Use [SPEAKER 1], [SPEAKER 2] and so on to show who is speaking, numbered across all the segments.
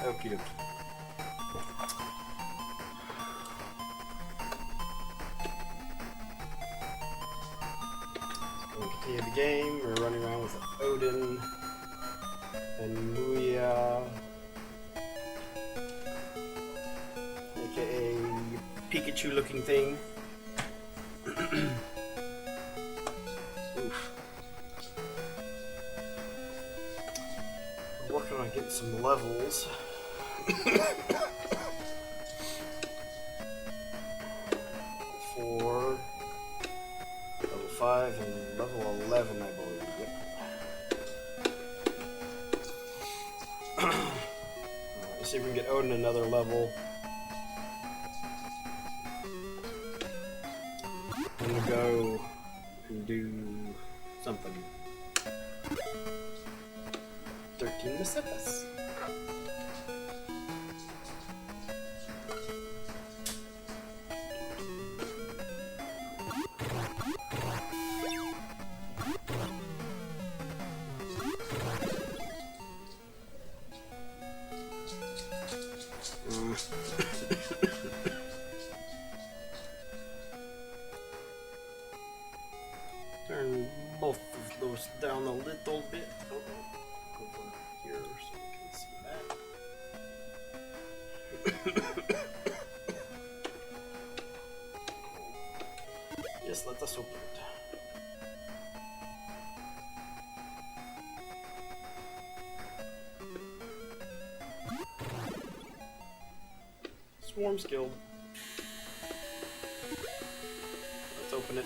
[SPEAKER 1] Okie dokie. We'll continue the game. We're running around with Odin and Muya, aka Pikachu-looking thing. Oof. I'm working on getting some levels. For level 5 and level 11, I believe. Yep. Let's see if we can get Odin another level. I'm gonna go and do something. 13 Mississippi. Turn both of those down a little bit. Go from here so we can see that. Yes, let us open it. Swarm's Guild. Let's open it.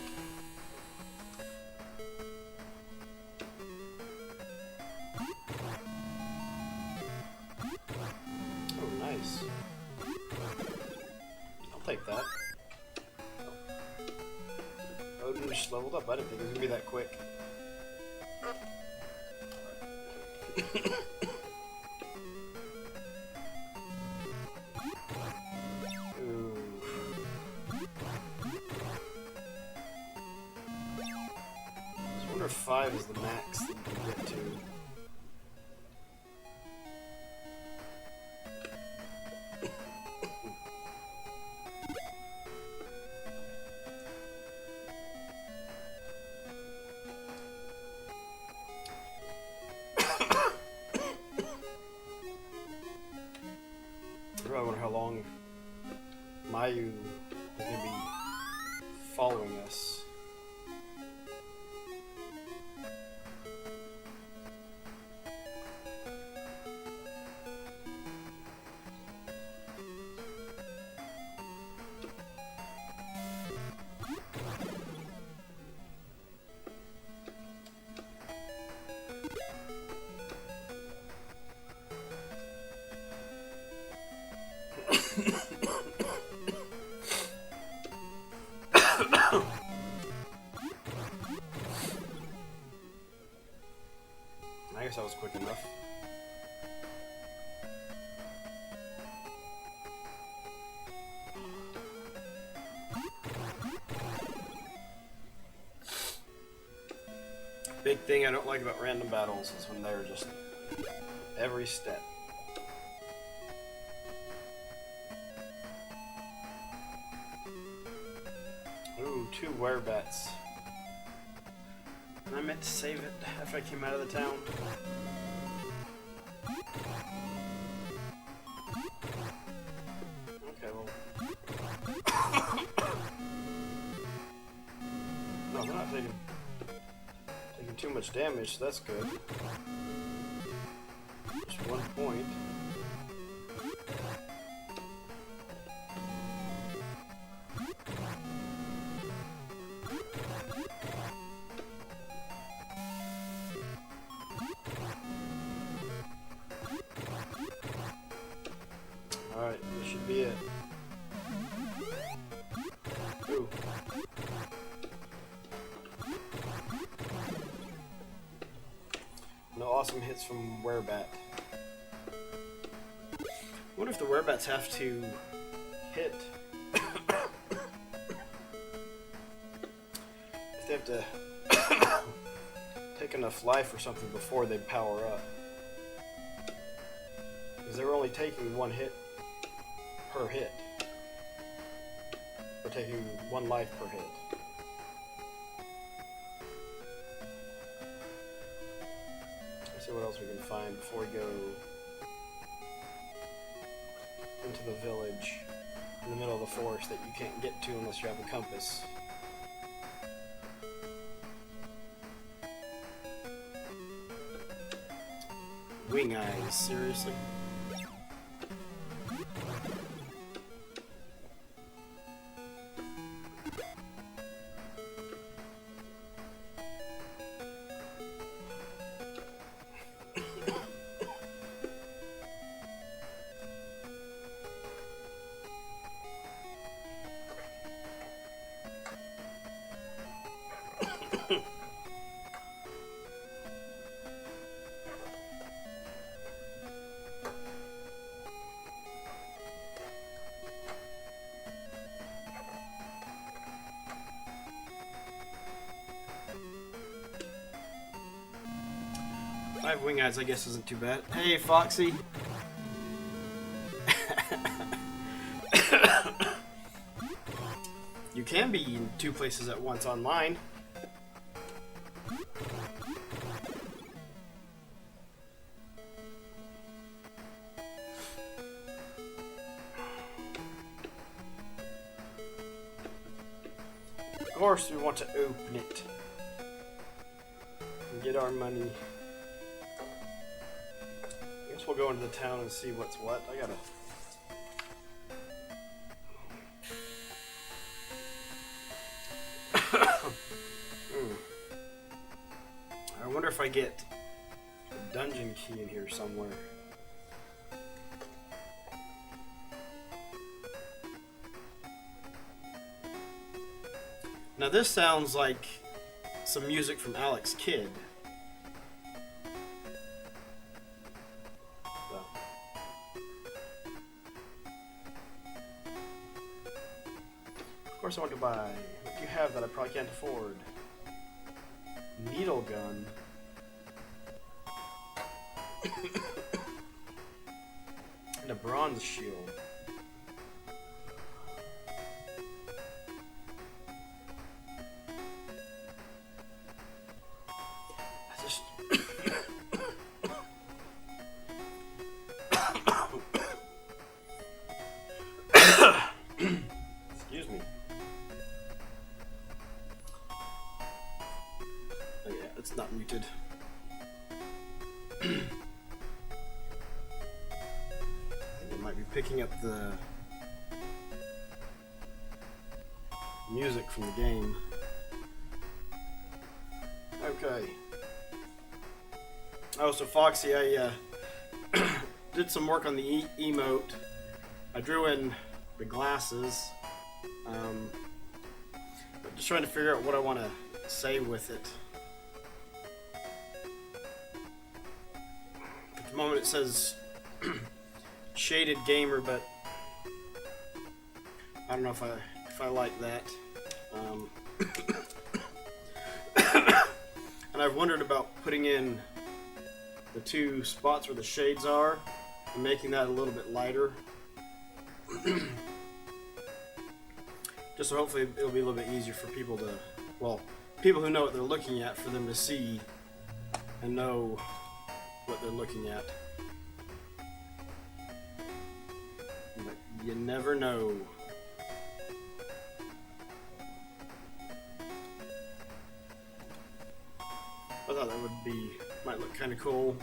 [SPEAKER 1] Oh, nice. I'll take that. Odin just leveled up. I didn't think it was gonna be that quick. I wonder if 5 is the max that you can get to. I wonder how long Mayu is going to be following us. I guess that was quick enough. Big thing I don't like about random battles is when they're just every step. Ooh, 2 werebats. And I meant to save it after I came out of the town. Okay, well. No, they're not taking too much damage, so that's good. Just 1 point. Alright, this should be it. Ooh. No awesome hits from Werebat. I wonder if the Werebats have to hit. If they have to take enough life or something before they power up. Because they were only taking one hit per hit. They're taking 1 life per hit. Let's see what else we can find before we go into the village in the middle of the forest that you can't get to unless you have a compass. Wing eyes, seriously? I have wing eyes, I guess isn't too bad. Hey, Foxy. You can be in 2 places at once on mine. Of course, we want to open it and get our money. I guess we'll go into the town and see what's what. I gotta. I wonder if I get a dungeon key in here somewhere. Now this sounds like some music from Alex Kidd. So. Of course I want to buy. What do you have that I probably can't afford? Needle gun. And a bronze shield. I just excuse me. Oh yeah, it's not muted. Picking up the music from the game. Okay. Oh, so Foxy, I did some work on the emote. I drew in the glasses. But just trying to figure out what I want to say with it. At the moment it says Shaded Gamer, but I don't know if I like that. And I've wondered about putting in the 2 spots where the shades are and making that a little bit lighter. Just so hopefully it'll be a little bit easier for people to, well, people who know what they're looking at, for them to see and know what they're looking at. But you never know. I thought that might look kind of cool.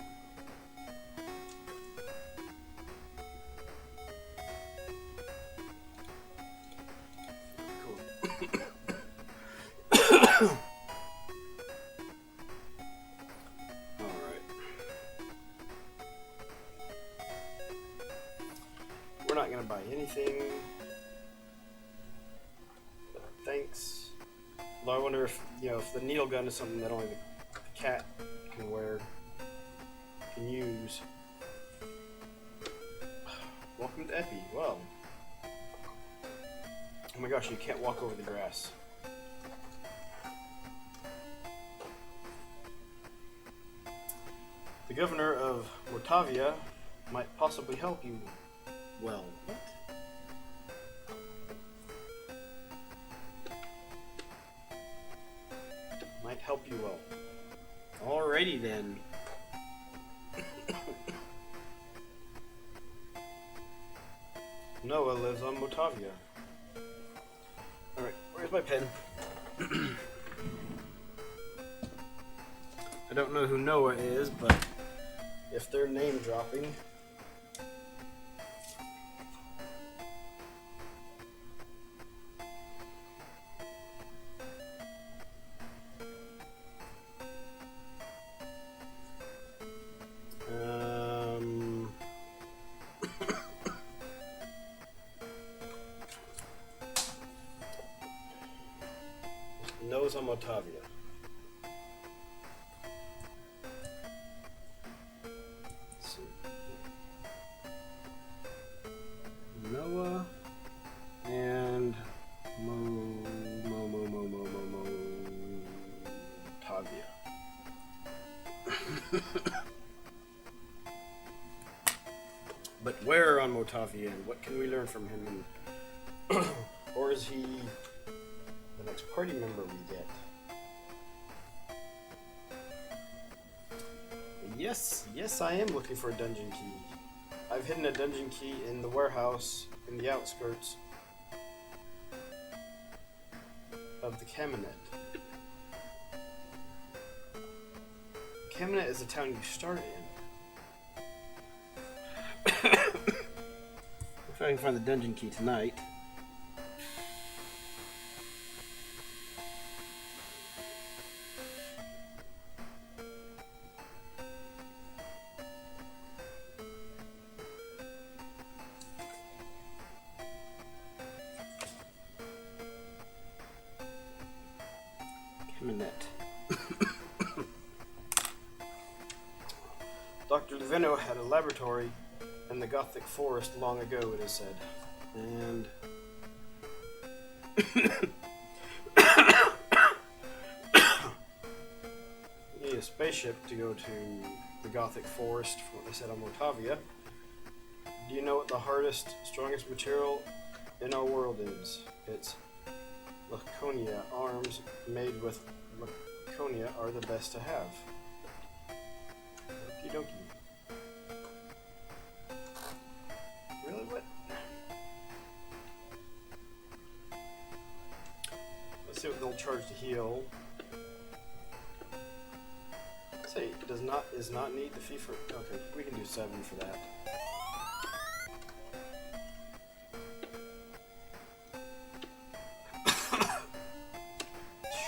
[SPEAKER 1] We're not gonna buy anything. Thanks. Although I wonder if if the needle gun is something that only the cat can can use. Welcome to Epi. Well. Oh my gosh, you can't walk over the grass. The governor of Mortavia might possibly help you. Well, what? Might help you well. Alrighty then. Noah lives on Motavia. Alright, where's my pen? I don't know who Noah is, but if they're name dropping. Noah's on Motavia. Let's see. Noah and Motavia. But where on Motavia, and what can we learn from him? And or is he the next party member we get? Yes, I am looking for a dungeon key. I've hidden a dungeon key in the warehouse in the outskirts of the Cabinet. Cabinet is the town you start in. If I can find the dungeon key tonight. Dr. Levino had a laboratory in the Gothic forest long ago, it is said. And you need a spaceship to go to the Gothic forest, from what they said on Motavia. Do you know what the hardest, strongest material in our world is? It's Laconia. Arms made with Laconia are the best to have. Okie dokie. Really? What? Let's see what they'll charge to heal. Say is not need the fee for. Okay, we can do 7 for that.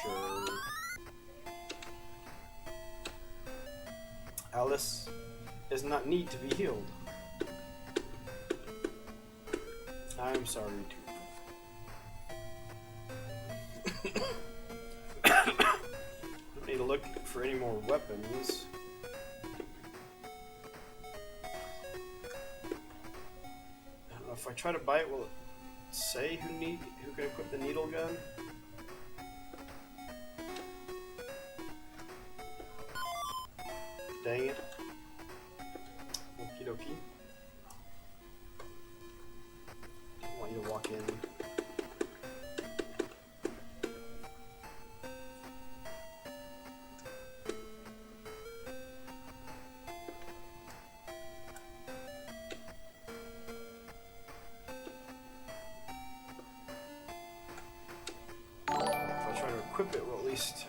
[SPEAKER 1] Sure. Alice does not need to be healed. I'm sorry too. Don't need to look for any more weapons. I don't know if I try to buy it, will it say who can equip the needle gun? Dang it. Okie dokie. I want you to walk in. If I try to equip it, we'll at least.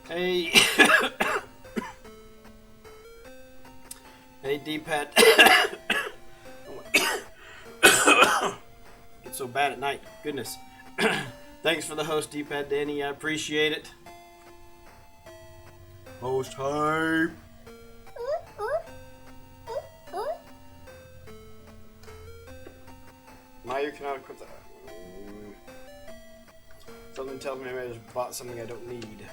[SPEAKER 1] Hey. Hey, D-pad. It's so bad at night. Goodness. Thanks for the host, D-pad Danny. I appreciate it. Host hype. Maya cannot equip that. Something tells me I just bought something I don't need.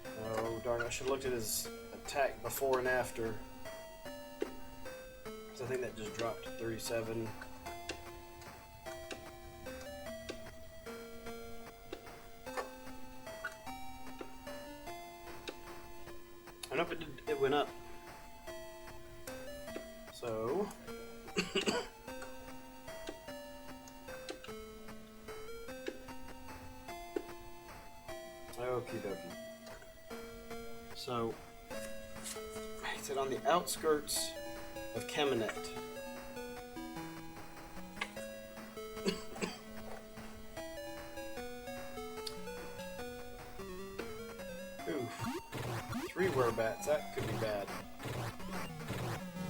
[SPEAKER 1] Oh, darn, I should have looked at his attack before and after. Because I think that just dropped to 37. Nope, it went up. So... Okie dokie. So, he said on the outskirts of Kamenet. Oof. 3 werebats, that could be bad.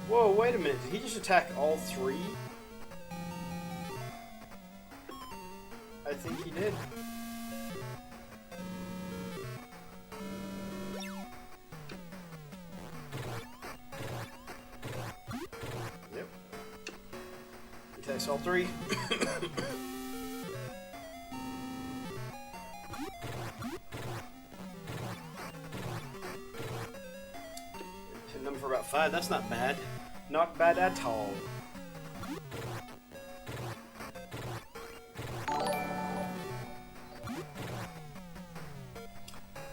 [SPEAKER 1] Whoa, wait a minute, did he just attack all 3? I think he did. Yep. He attacks all 3. Hit them for about 5, that's not bad. Not bad at all.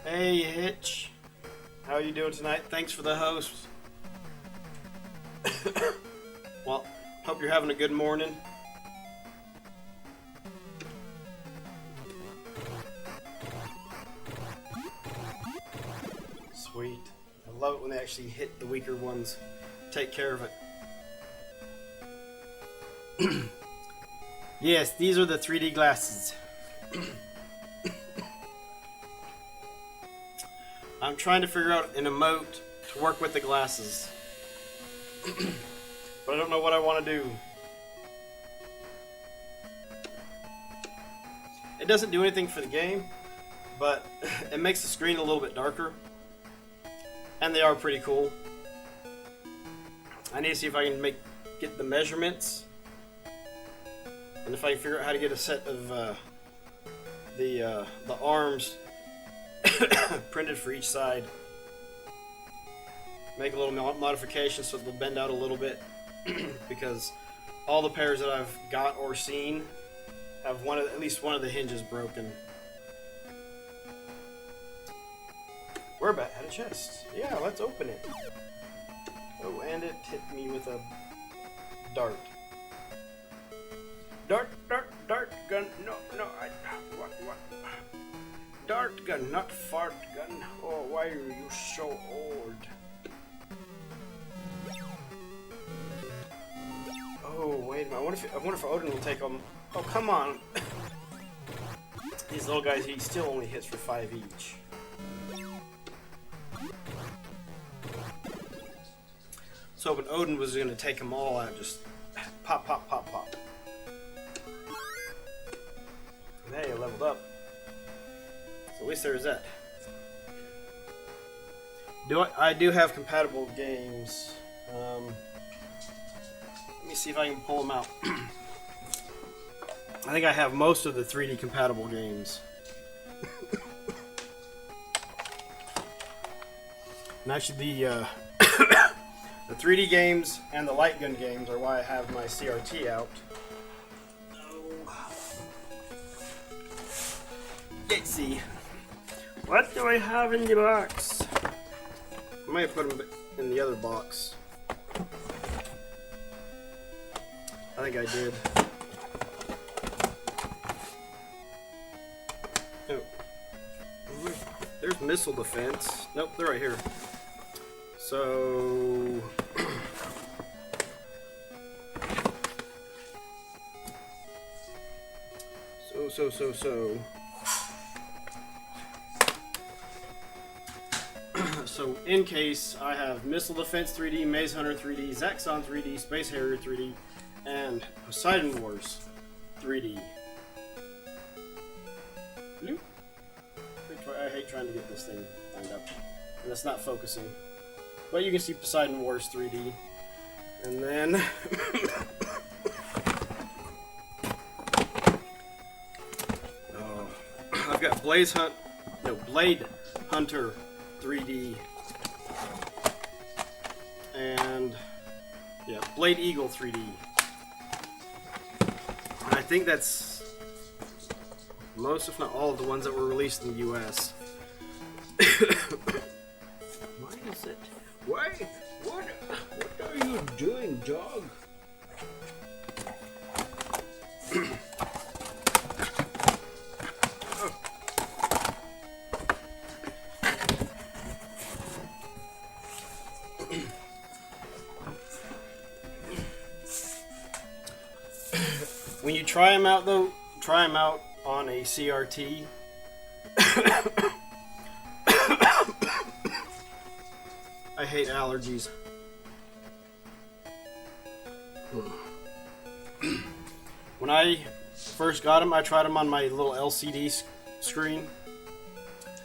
[SPEAKER 1] Hey Hitch, how are you doing tonight? Thanks for the host. Well, hope you're having a good morning. Sweet. I love it when they actually hit the weaker ones. Take care of it. Yes, these are the 3D glasses. I'm trying to figure out an emote to work with the glasses. But I don't know what I want to do. It doesn't do anything for the game, but it makes the screen a little bit darker. And they are pretty cool. I need to see if I can get the measurements. And if I can figure out how to get a set of the arms printed for each side. Make a little modification so they'll bend out a little bit. Because all the pairs that I've got or seen have at least one of the hinges broken. Werebat had a chest. Yeah, let's open it. Oh, and it hit me with a dart. Dart gun. No, what? Dart gun, not fart gun. Oh, why are you so old? Oh, wait a minute. I wonder if Odin will take them. Oh, come on. These little guys, he still only hits for 5 each. So hoping Odin was going to take them all out, just pop. And hey, I leveled up. So at least there's that. I do have compatible games. Let me see if I can pull them out. I think I have most of the 3D compatible games. And actually the 3D games and the light gun games are why I have my CRT out. Let's see. What do I have in the box? I might have put them in the other box. I think I did. Oh. There's missile defense. Nope, they're right here. So... So in case I have Missile Defense 3D, Maze Hunter 3D, Zaxxon 3D, Space Harrier 3D, and Poseidon Wars 3D. Bloop. I hate trying to get this thing lined up, and it's not focusing. But you can see Poseidon Wars 3D, and then I've got Blade Hunter 3D, and yeah, Blade Eagle 3D. And I think that's most, if not all, of the ones that were released in the US. Why is it? Why? What are you doing, dog? When you try them out, though, try them out on a CRT. I hate allergies. When I first got them, I tried them on my little LCD screen,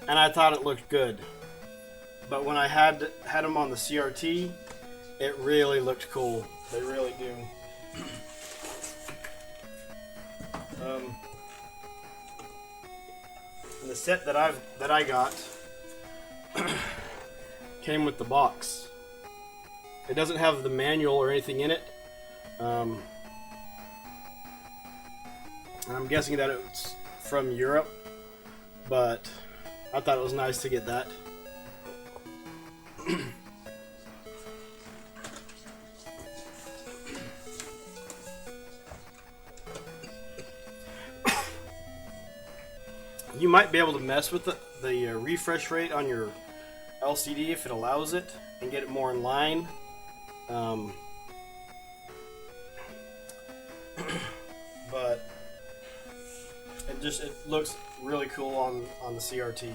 [SPEAKER 1] and I thought it looked good. But when I had them on the CRT, it really looked cool. They really do. And the set that I got came with the box. It doesn't have the manual or anything in it. And I'm guessing that it's from Europe, but I thought it was nice to get that. You might be able to mess with the refresh rate on your LCD if it allows it, and get it more in line. But it looks really cool on the CRT.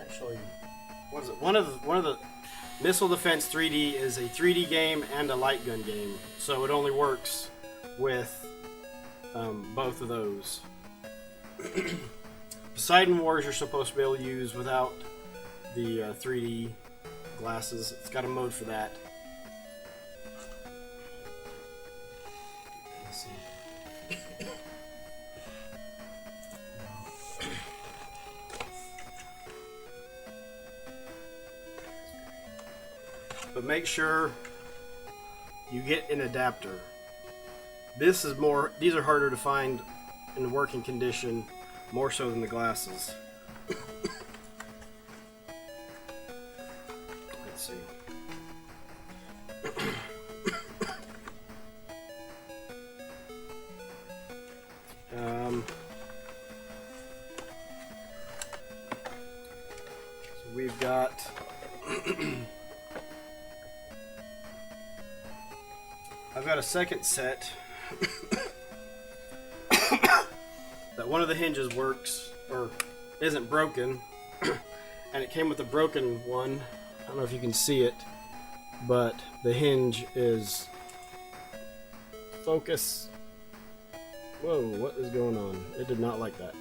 [SPEAKER 1] Actually, what is it? One of the Missile Defense 3D is a 3D game and a light gun game, so it only works with both of those. Poseidon Wars you're supposed to be able to use without the 3D glasses. It's got a mode for that. Let's see. But make sure you get an adapter. These are harder to find in working condition, more so than the glasses. Let's see. So we've got I've got a second set that one of the hinges works or isn't broken, and it came with a broken one. I don't know if you can see it, but the hinge is focus. Whoa, what is going on? It did not like that.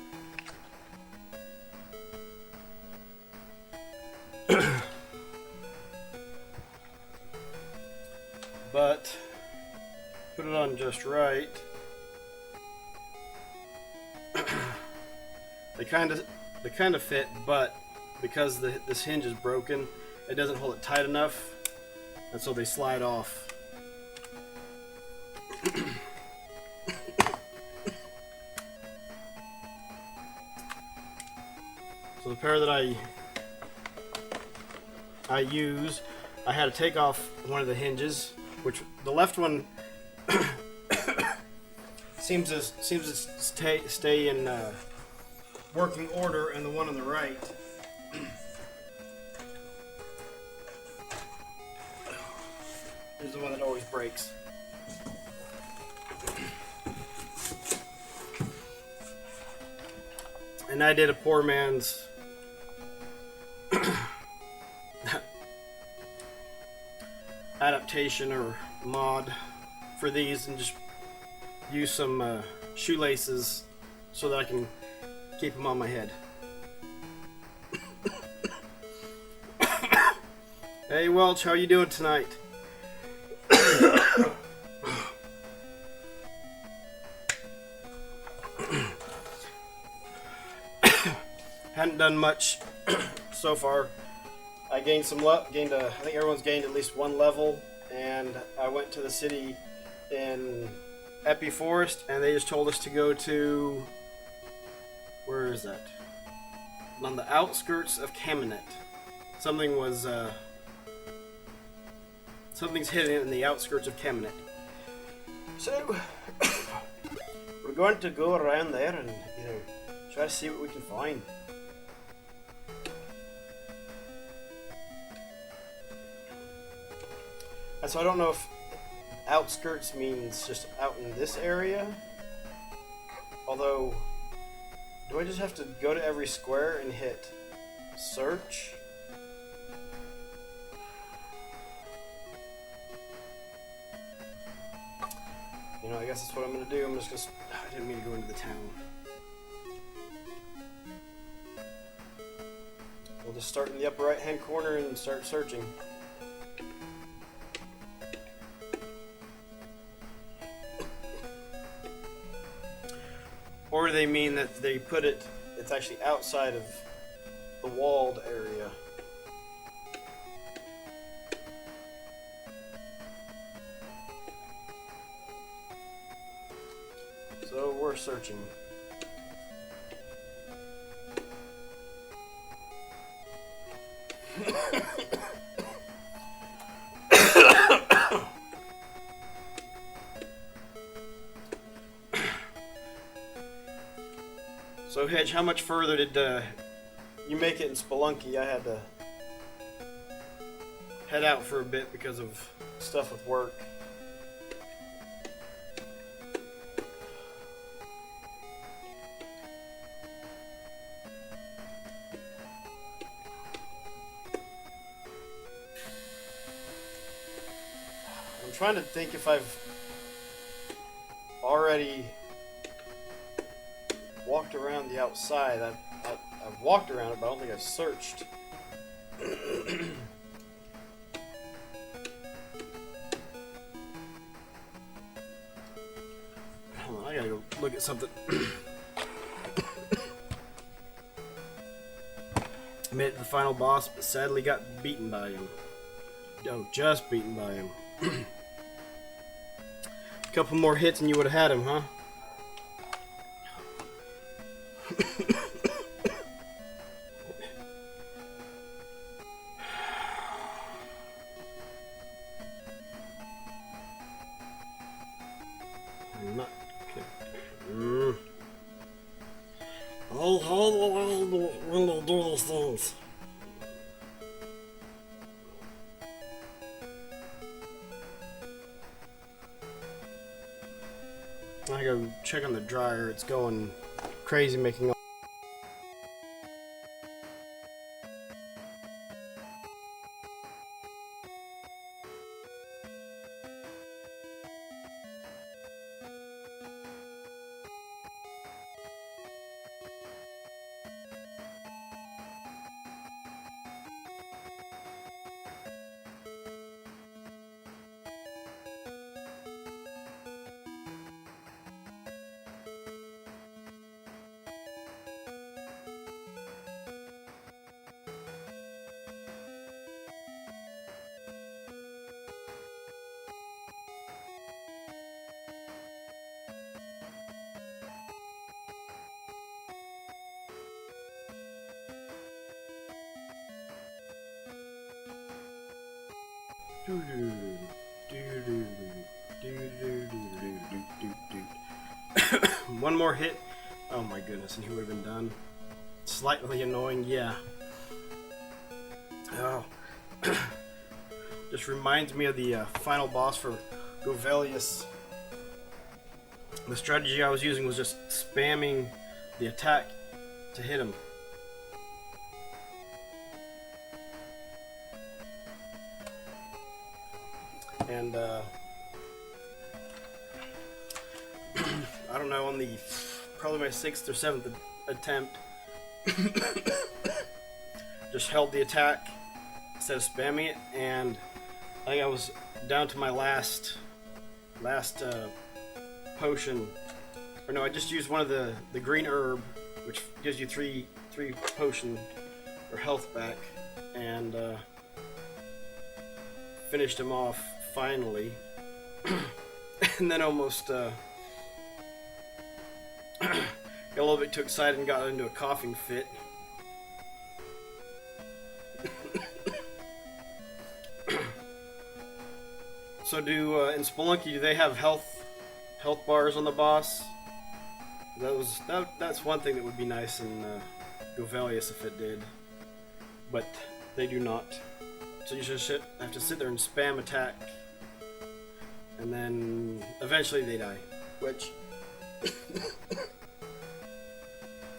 [SPEAKER 1] But put it on just right. They kind of fit, but because this hinge is broken, it doesn't hold it tight enough, and so they slide off. So the pair that I use, I had to take off one of the hinges, which the left one seems to stay in working order, and the one on the right is the one that always breaks. And I did a poor man's adaptation or mod for these, and just use some shoelaces so that I can keep them on my head. Hey Welch, how you doing tonight? Hadn't done much so far. I gained some I think everyone's gained at least one level, and I went to the city in Pt.3 Forest, and they just told us to go to, where is that? On the outskirts of Caminette. something was something's hidden in the outskirts of Kemenet. So we're going to go around there and try to see what we can find. And so I don't know if outskirts means just out in this area. Although, do I just have to go to every square and hit search? I guess that's what I'm going to do. I'm just going to... I didn't mean to go into the town. We'll just start in the upper right hand corner and start searching. Or do they mean that they put it's actually outside of the walled area? So we're searching. So Hedge, how much further did you make it in Spelunky? I had to head out for a bit because of stuff with work. I'm trying to think if I've already walked around the outside. I've walked around it, but I don't think I've searched. Hold on, I gotta go look at something. Made it to the final boss, but sadly got beaten by him. Oh, just beaten by him. A couple more hits and you would have had him, huh? I'm not okay. I'll when they do these things. I go check on the dryer. It's going crazy, making all one more hit. Oh my goodness, and he would have been done. Slightly annoying, yeah. Oh. Just reminds me of the final boss for Govelius. The strategy I was using was just spamming the attack to hit him. And I don't know, on the probably my 6th or 7th attempt, just held the attack instead of spamming it, and I think I was down to my last potion. Or no, I just used one of the green herb, which gives you three potion or health back, and finished him off finally. And then almost got a little bit too excited and got into a coughing fit. So in Spelunky, do they have health bars on the boss? That's one thing that would be nice in Govelius if it did, but they do not. So you just have to sit there and spam attack, and then eventually they die. Which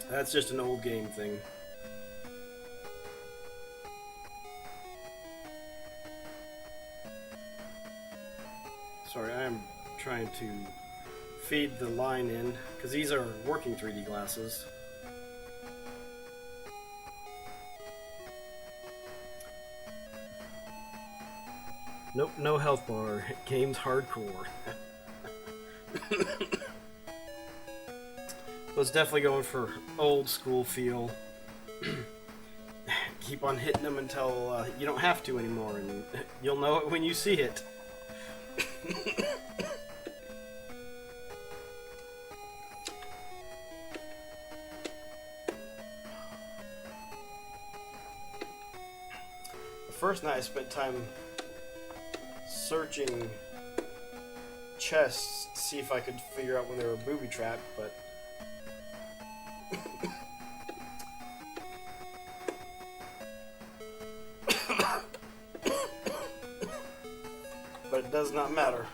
[SPEAKER 1] that's just an old game thing. Sorry, I am trying to feed the line in, because these are working 3D glasses. Nope, no health bar. Game's hardcore. So it's definitely going for old school feel. Keep on hitting them until you don't have to anymore, and you'll know it when you see it. The first night I spent time searching chests to see if I could figure out when they were booby trapped, but but it does not matter.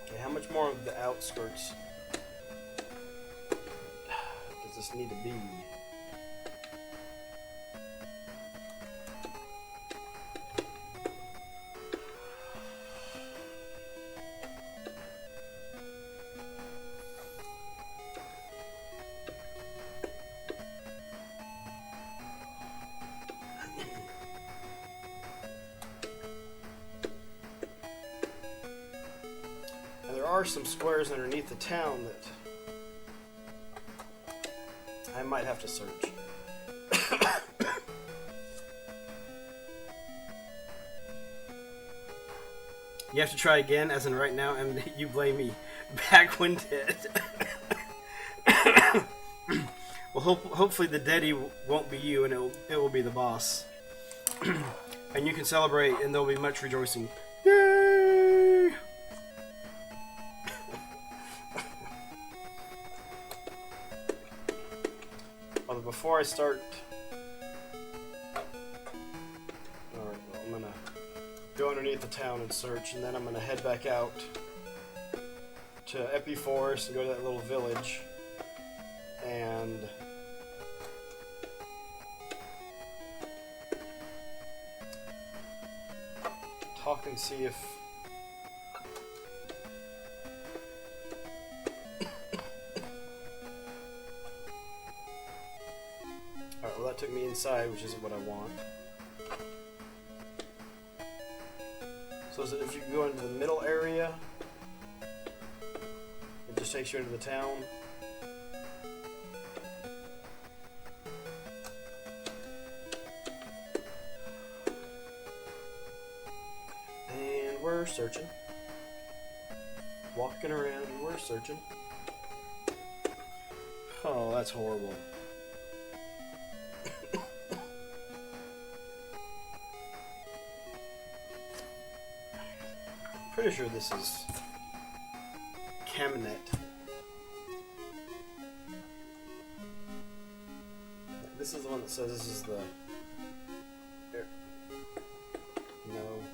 [SPEAKER 1] Okay, how much more of the outskirts does this need to be? There are some squares underneath the town that I might have to search. You have to try again, as in right now, and you blame me. Back when dead. Well, hopefully the deadie won't be you, and it will be the boss. And you can celebrate, and there'll be much rejoicing. Yay! Well, before I start, alright, well, I'm gonna go underneath the town and search, and then I'm gonna head back out to Epi Forest and go to that little village and talk and see if alright, well that took me inside, which isn't what I want. So is it if you go into the middle area, it just takes you into the town? And we're searching. Walking around and we're searching. Oh, that's horrible. Pretty sure this is Cabinet. This is the one that says this is the... No.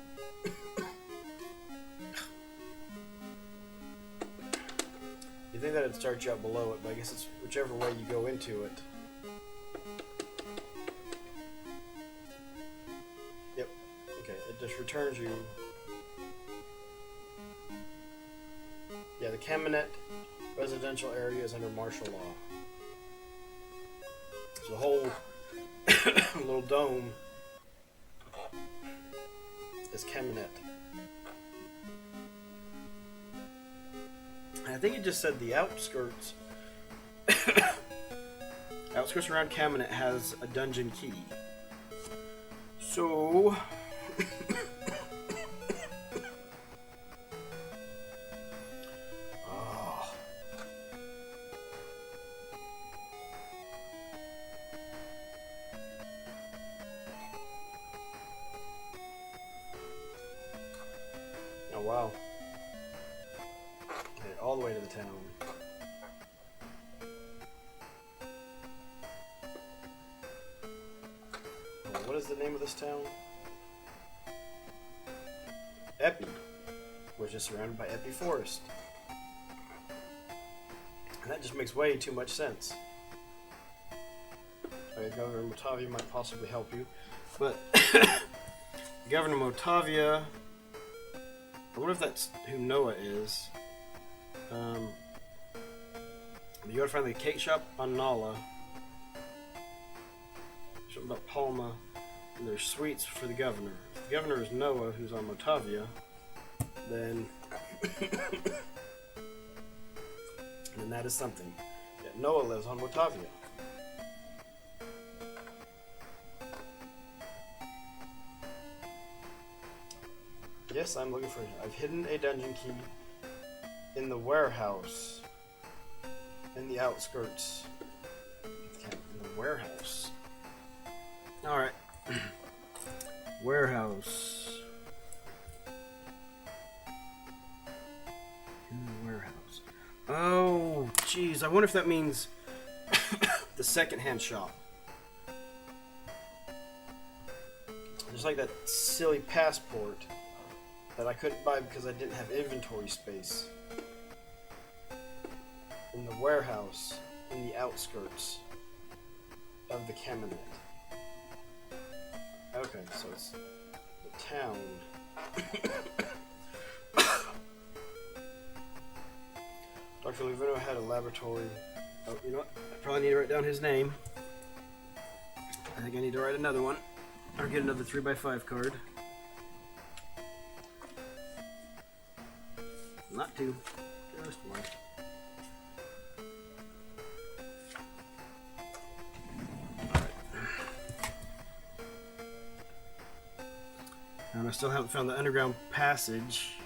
[SPEAKER 1] You think that it'd start you out below it, but I guess it's whichever way you go into it. Yep. Okay, it just returns you... Yeah, the Cabinet residential area is under martial law. So the whole little dome is Cabinet. I think it just said the outskirts. Outskirts around Cabinet has a dungeon key. So... town. Oh, what is the name of this town? Epi, which is surrounded by Epi Forest. And that just makes way too much sense. Okay, Governor Motavia might possibly help you, but Governor Motavia, I wonder if that's who Noah is. You gotta find the cake shop on Nala. Something about Palma, and there's sweets for the governor. If the governor is Noah, who's on Motavia, then that is something. Yeah, Noah lives on Motavia. Yes, I'm looking for it. I've hidden a dungeon key in the warehouse. In the outskirts. In the warehouse. Alright. Warehouse. In the warehouse. Oh, jeez. I wonder if that means the second-hand shop. There's like that silly passport that I couldn't buy because I didn't have inventory space. In the warehouse, in the outskirts of the Cabinet. Okay, so it's the town. Dr. Luvino had a laboratory. Oh, you know what? I probably need to write down his name. I think I need to write another one. Or get another 3x5 card. Not two, just one. Alright. And I still haven't found the underground passage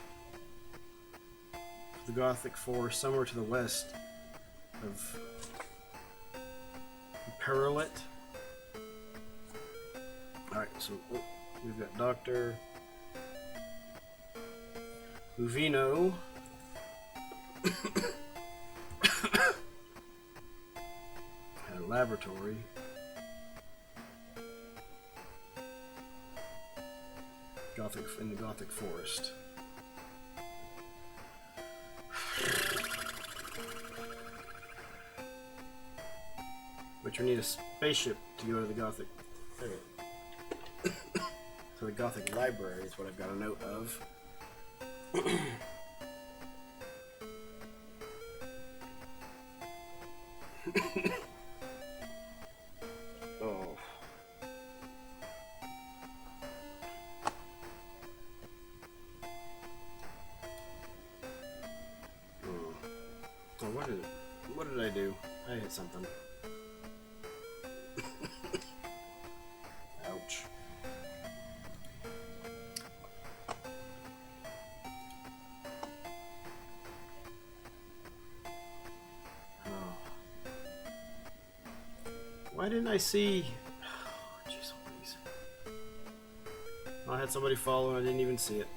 [SPEAKER 1] to the Gothic Forest, somewhere to the west of Perilet. Alright, so we've got Dr. Luvino. Had a laboratory. In the Gothic Forest. But you need a spaceship to go to the Gothic. To the Gothic Library is what I've got a note of. Oh. Oh, what did I do? I hit something. Ouch. Why didn't I see? Oh, jeez, please. I had somebody follow and I didn't even see it.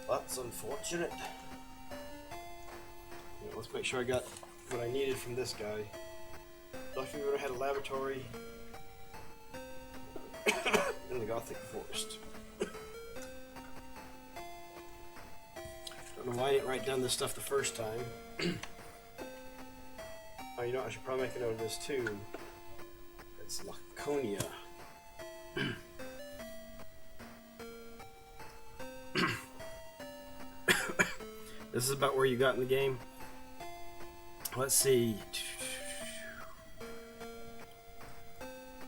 [SPEAKER 1] That's unfortunate. Yeah, let's make sure I got what I needed from this guy. Dr. Weaver had a laboratory in the Gothic Forest. Don't know why I didn't write down this stuff the first time. Oh, you know, I should probably make a note of this too. It's Laconia. This is about where you got in the game. Let's see.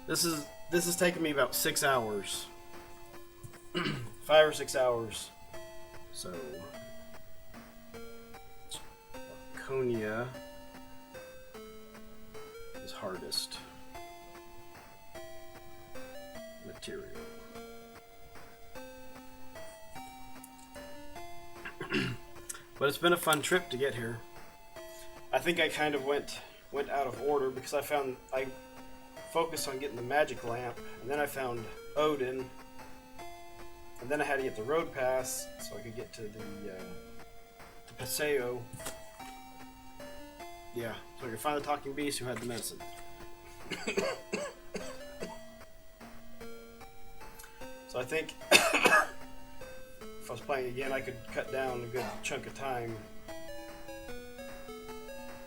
[SPEAKER 1] This is taking me about 6 hours. 5 or 6 hours. So Laconia is hardest material. But it's been a fun trip to get here. I think I kind of went out of order because I focused on getting the magic lamp, and then I found Odin, And then I had to get the road pass so I could get to the Paseo. Yeah, so I could find the talking beast who had the medicine. So I think if I was playing again, I could cut down a good chunk of time.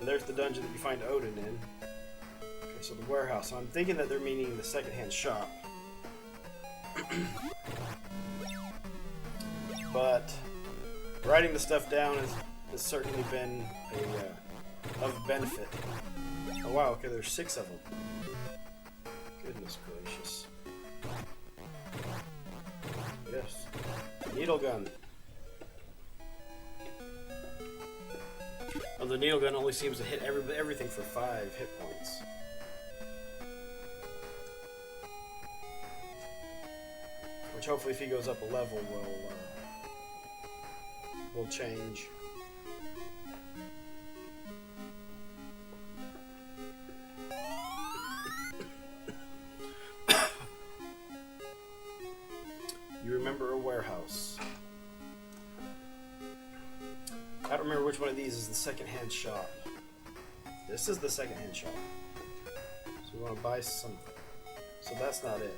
[SPEAKER 1] And there's the dungeon that you find Odin in. Okay, so the warehouse. So I'm thinking that they're meaning the secondhand shop. But writing the stuff down has certainly been of benefit. Oh wow, okay, there's 6 of them. Goodness gracious. Yes. Needle gun. Oh, the needle gun only seems to hit everything for 5 hit points. Which hopefully if he goes up a level will change. You remember a warehouse. I don't remember which one of these is the second-hand shop. This is the second-hand shop. So we want to buy something. So that's not it.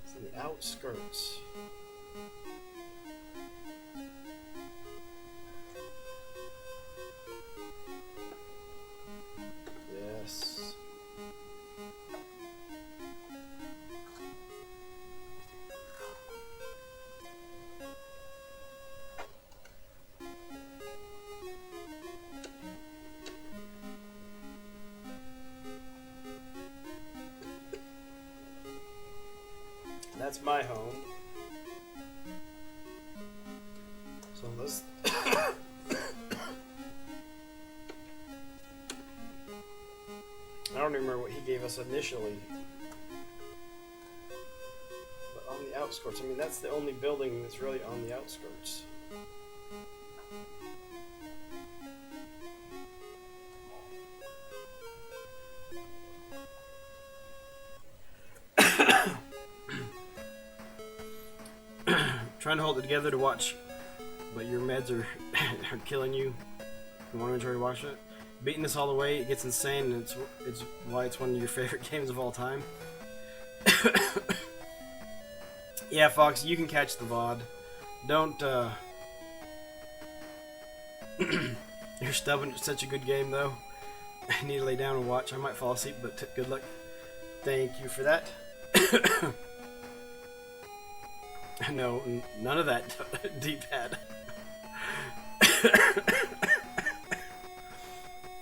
[SPEAKER 1] It's in the outskirts. Yes. That's my home. So let's I don't even remember what he gave us initially. But on the outskirts, I mean that's the only building that's really on the outskirts. Trying to hold it together to watch, but your meds are killing you. You want to enjoy watching it? Beating this all the way, it gets insane, and it's why it's one of your favorite games of all time. Yeah, Fox, you can catch the VOD. Don't, You're stubborn. It's such a good game, though. I need to lay down and watch. I might fall asleep, but good luck. Thank you for that. No, none of that, D-pad.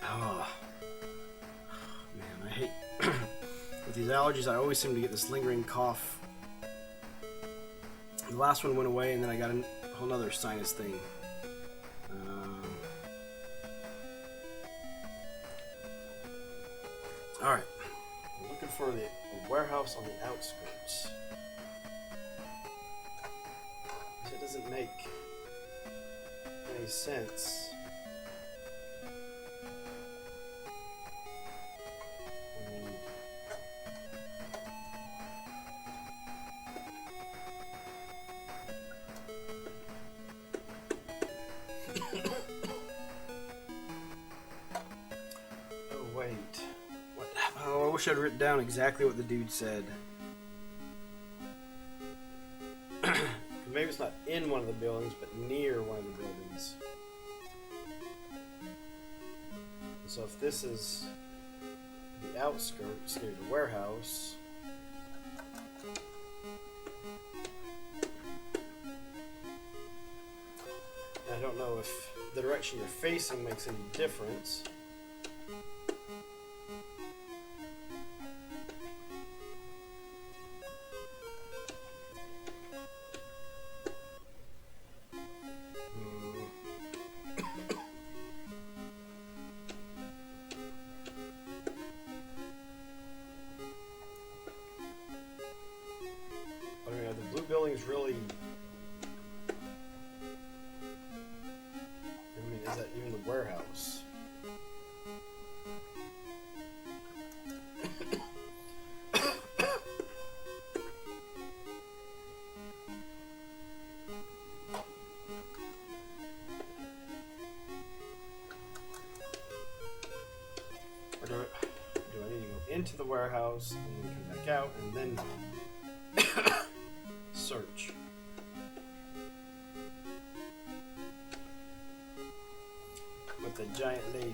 [SPEAKER 1] Oh, man, I hate... With these allergies, I always seem to get this lingering cough. The last one went away, and then I got a whole other sinus thing. Alright. I'm looking for the warehouse on the outskirts. It doesn't make any sense. Oh wait. What? Oh, I wish I'd written down exactly what the dude said. Maybe it's not in one of the buildings, but near one of the buildings. So if this is the outskirts near the warehouse, I don't know if the direction you're facing makes any difference. Building's really, I mean, is that even the warehouse? into the warehouse, and then come back out, and then search. With the giant lady.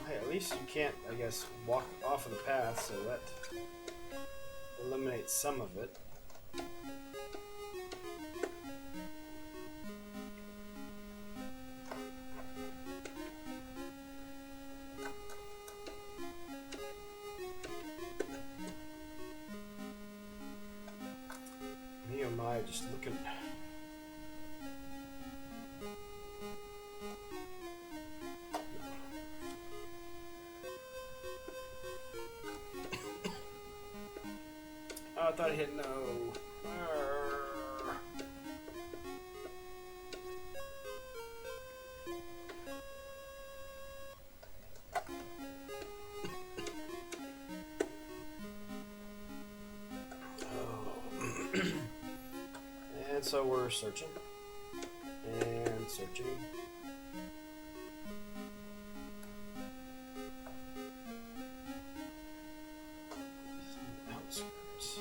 [SPEAKER 1] At least you can't, I guess, walk off of the path, so that eliminates some of it. Me oh my, just looking. Oh, I thought I hit no. And so we're searching. And searching. Outskirts.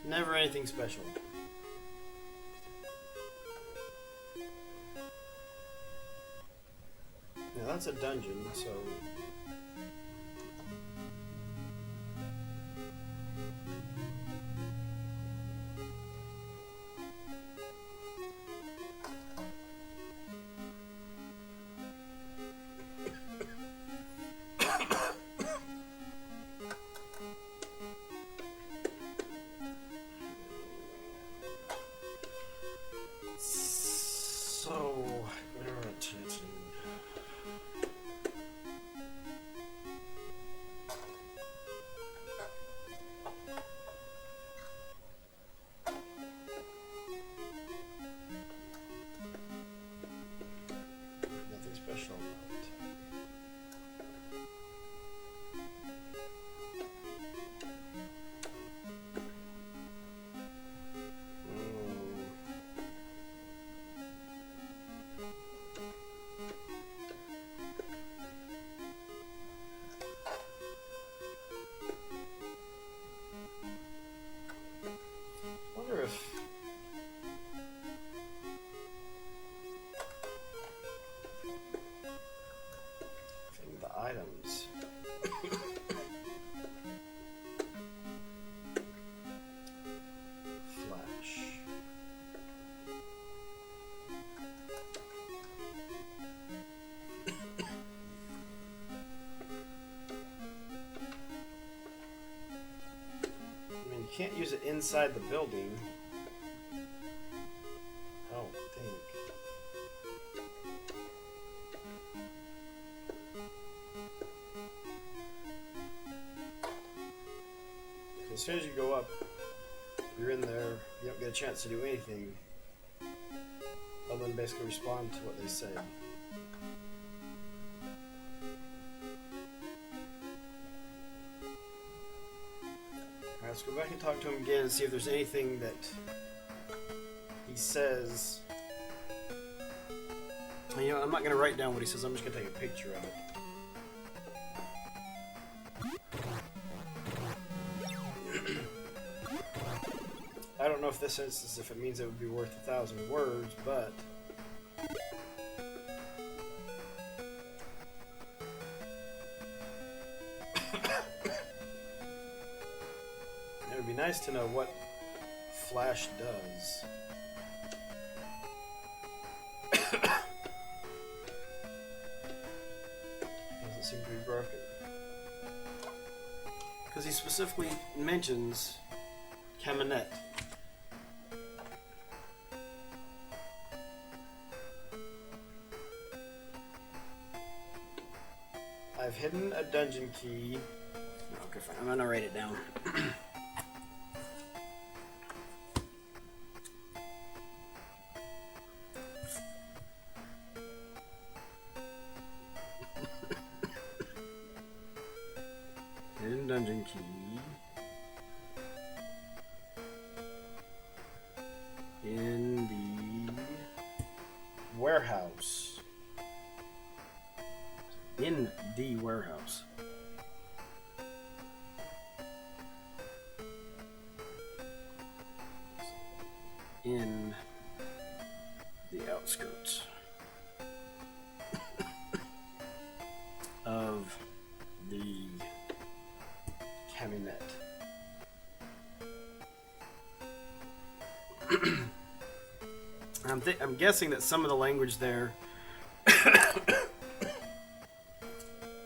[SPEAKER 1] Never anything special. Now that's a dungeon, so... Nothing special about it. Wonder if the items. Flash. I mean, you can't use it inside the building. I don't think. As soon as you go up, you're in there, you don't get a chance to do anything other than basically respond to what they say. Alright, let's go back and talk to him again and see if there's anything that he says. And, you know, I'm not going to write down what he says, I'm just going to take a picture of it. I don't know if this instance, if it means it would be worth 1,000 words, but it would be nice to know what Flash does. Doesn't seem to be broken. Because he specifically mentions Caminette. I've hidden a dungeon key. Okay, fine. I'm gonna write it down. Hidden dungeon key. In the warehouse. In the warehouse. In the outskirts of the Caminette. I'm guessing that some of the language there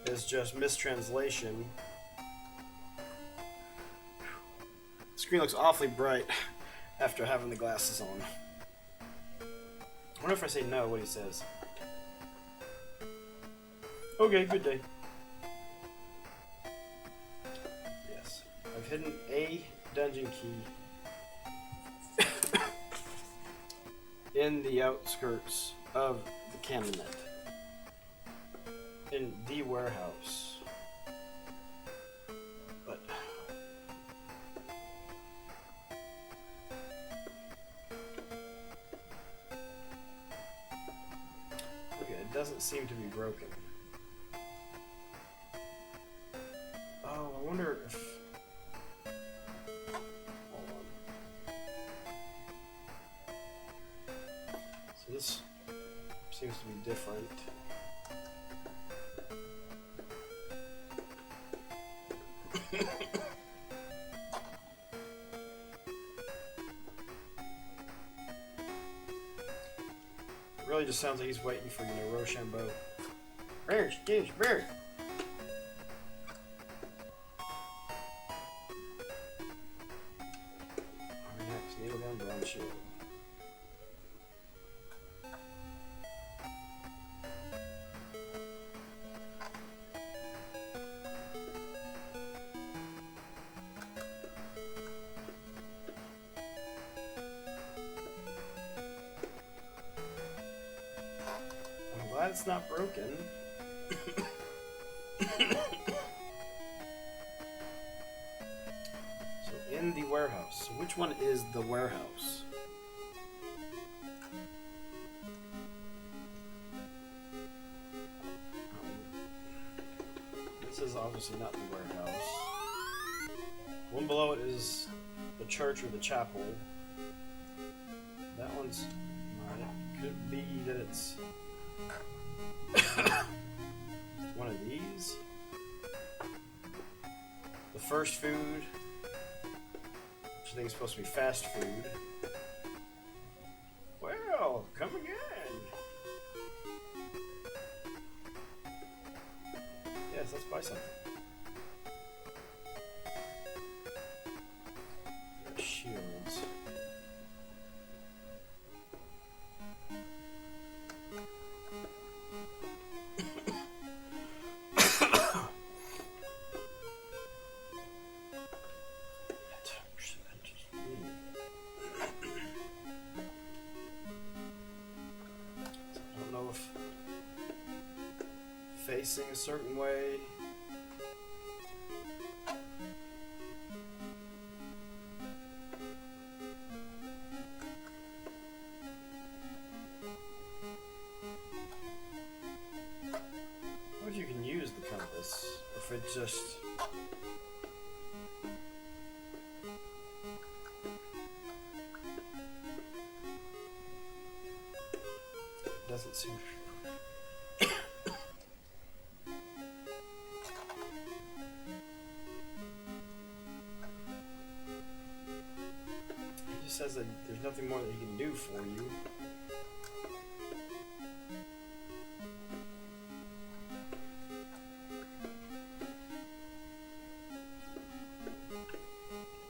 [SPEAKER 1] is just mistranslation. The screen looks awfully bright after having the glasses on. I wonder if I say no, what he says. Okay, good day. Yes. I've hidden a dungeon key in the outskirts of the Caminette. In the warehouse. But okay, it doesn't seem to be broken. Oh, I wonder if hold on. So this seems to be different. It really just sounds like he's waiting for, Rochambeau. Bears, dudes, bears. Next, needle gun, brown shield. Glad it's not broken. So in the warehouse. So which one is the warehouse? This is obviously not the warehouse. One below it is the church or the chapel. That one's not. It could be that it's one of these. The first food, which I think is supposed to be fast food. Well, come again. Yes, let's buy something. Shields. Facing a certain way. What if you can use the compass? Or if it just that there's nothing more that he can do for you.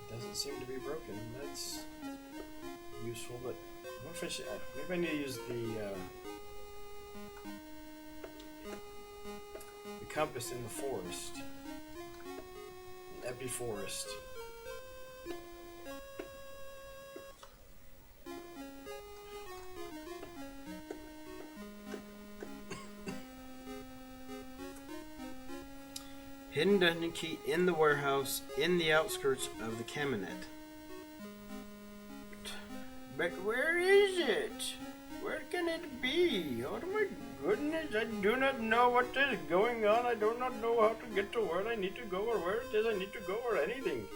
[SPEAKER 1] Doesn't seem to be broken. That's useful, but what if I should, maybe I need to use the compass in the forest. An empty forest. Hidden dungeon key in the warehouse in the outskirts of the cabinet. But where is it? Where can it be? Oh my goodness, I do not know what is going on. I do not know how to get to where I need to go or where it is I need to go or anything.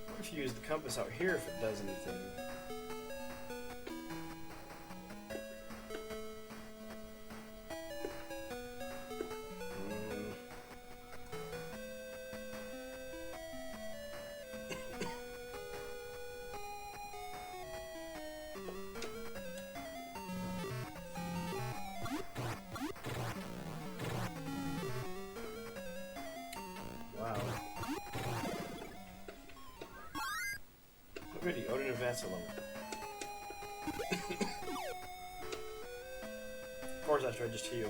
[SPEAKER 1] What if you use the compass out here if it does anything? Pretty, Odin advanced a level. Of course, after I just heal.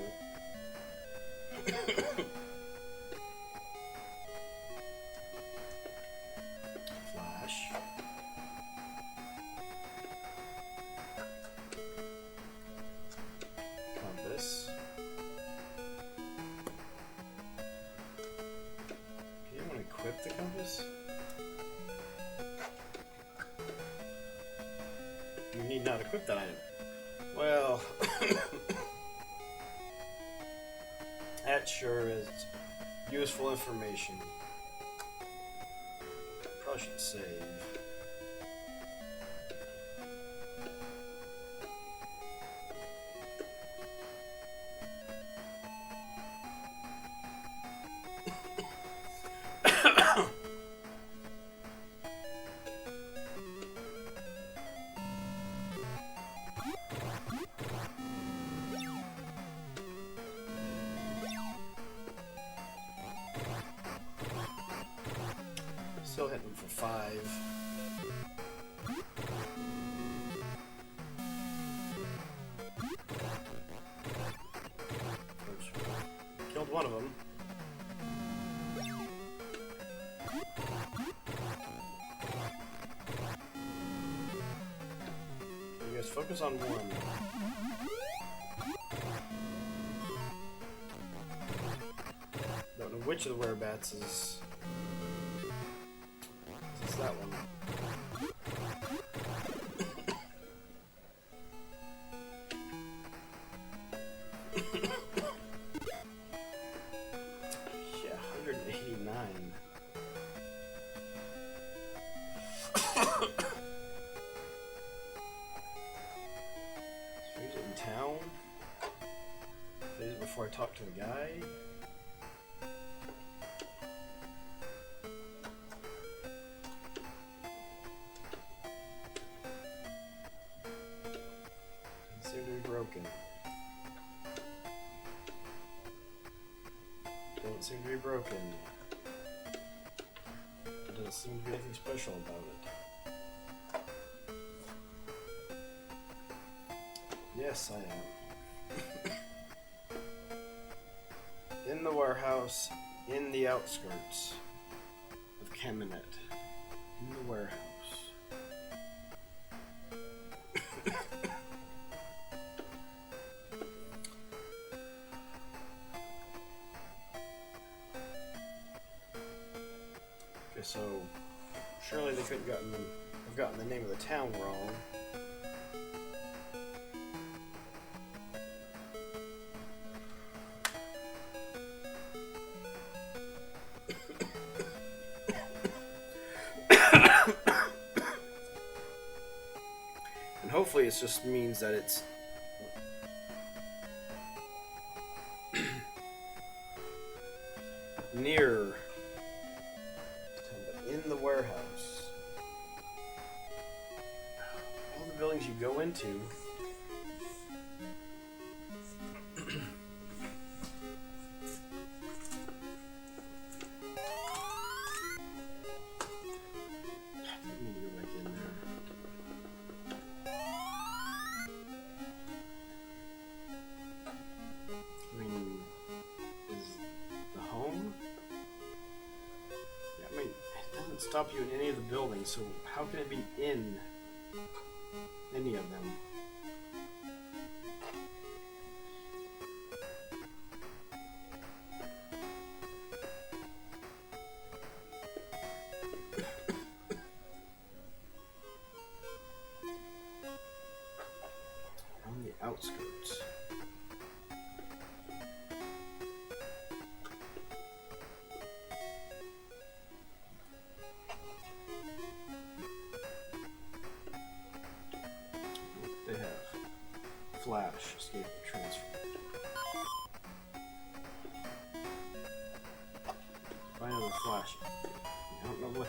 [SPEAKER 1] Flash. Compass. Do you want to equip the compass? You need not equip that item. Well, that sure is useful information. Probably should save. Still hitting for 5. Oops. Killed one of them. You guys focus on one. Don't know which of the werebats is. That one. Yeah, 189. So he's in town. Is it before I talk to the guy? Doesn't seem to be broken. There doesn't seem to be anything special about it. Yes, I am. In the warehouse, in the outskirts of Cabinet. In the warehouse. So, surely they couldn't have gotten the name of the town wrong. And hopefully it just means that it's near, in the warehouse. All the buildings you go into. Stop you in any of the buildings, so how can it be in any of them? On the outskirts. Flash, escape, transfer. Find another flash. I don't know what.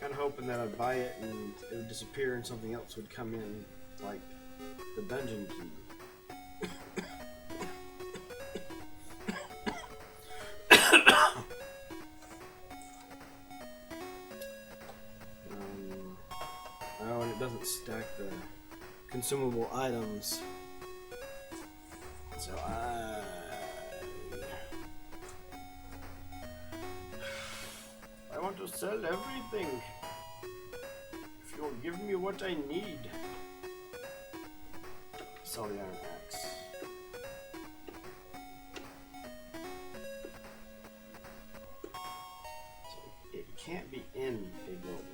[SPEAKER 1] Kind of hoping that I'd buy it and it would disappear and something else would come in, like the dungeon key. Doesn't stack the consumable items, so I want to sell everything. If you'll give me what I need. Sell the iron axe. So it can't be in a building.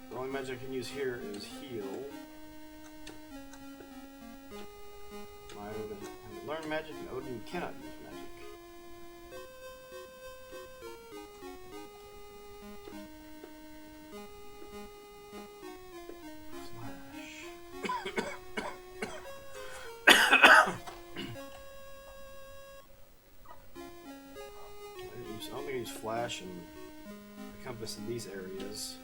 [SPEAKER 1] The only magic I can use here is heal. Odin learn magic, and Odin cannot use magic. I don't think I use flash and the compass in these areas.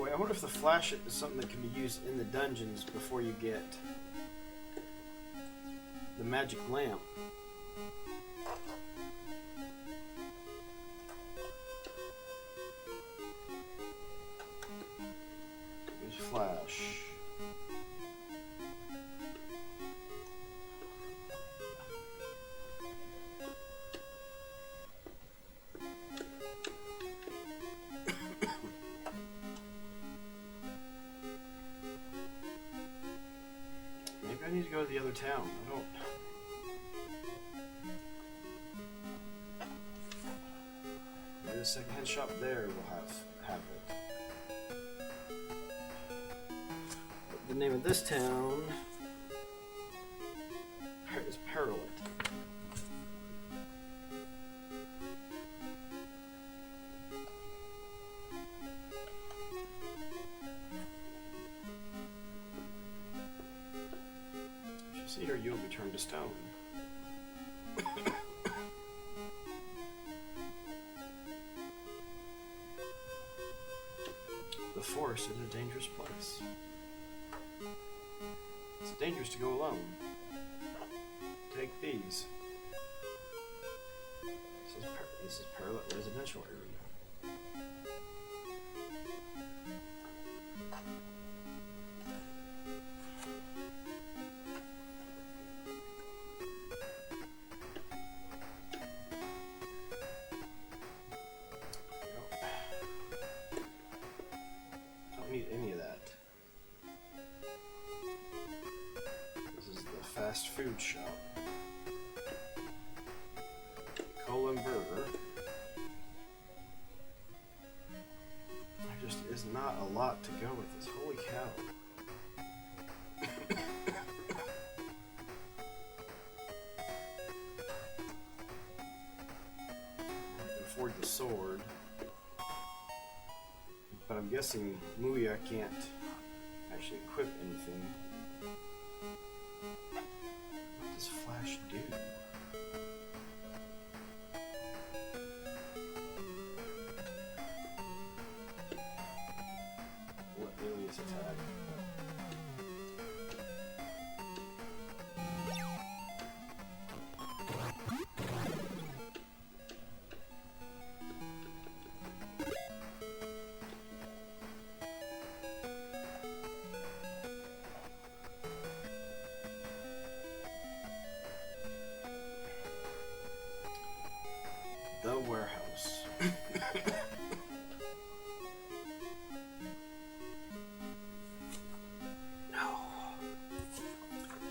[SPEAKER 1] I wonder if the flash is something that can be used in the dungeons before you get the magic lamp. Use flash. I need to go to the other town. I don't. Maybe the secondhand shop there will have it. But the name of this town is Perilot. See her, you'll be turned to stone. The forest is a dangerous place. It's dangerous to go alone. Take these. This is Perilot residential area. Need any of that. This is the fast food shop. Colon burger. There just is not a lot to go with this. Holy cow. afford the sword. But I'm guessing Muya can't actually equip anything. What does Flash do? What alias attack? The warehouse. No.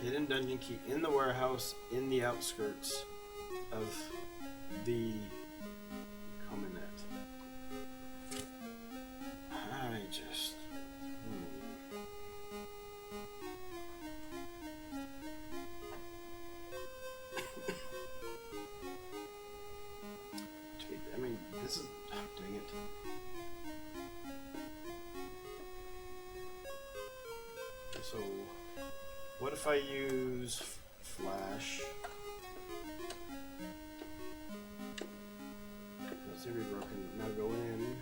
[SPEAKER 1] Hidden dungeon key in the warehouse in the outskirts of the Cominet. I just... I mean, this is... Oh, dang it. So, what if I use Flash? Let's see if we're broken. Now go in.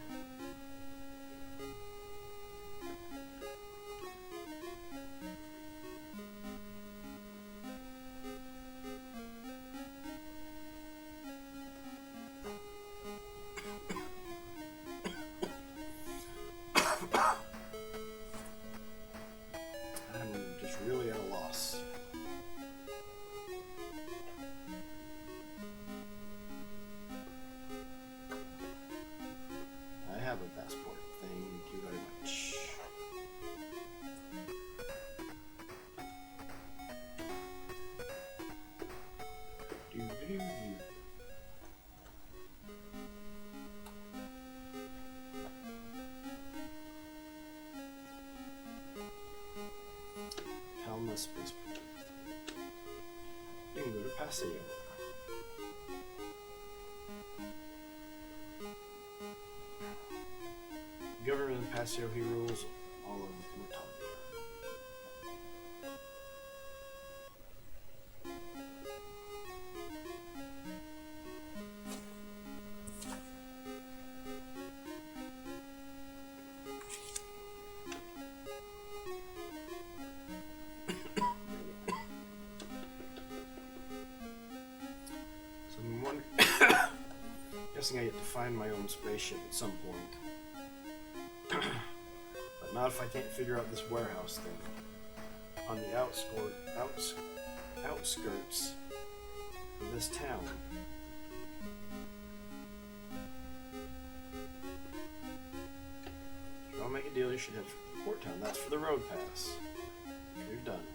[SPEAKER 1] I'm just really at a loss. I have a passport. Thank you very much. Do-do-do-do. Helma Spaceport. You can go to Paseo. Governor of Paseo, he rules all of Motavia. So I'm wondering, guessing I get to find my own spaceship at some point. But not if I can't figure out this warehouse thing on the outskirts of this town. If I'll make a deal, you should head for the port town. That's for the road pass. You're done.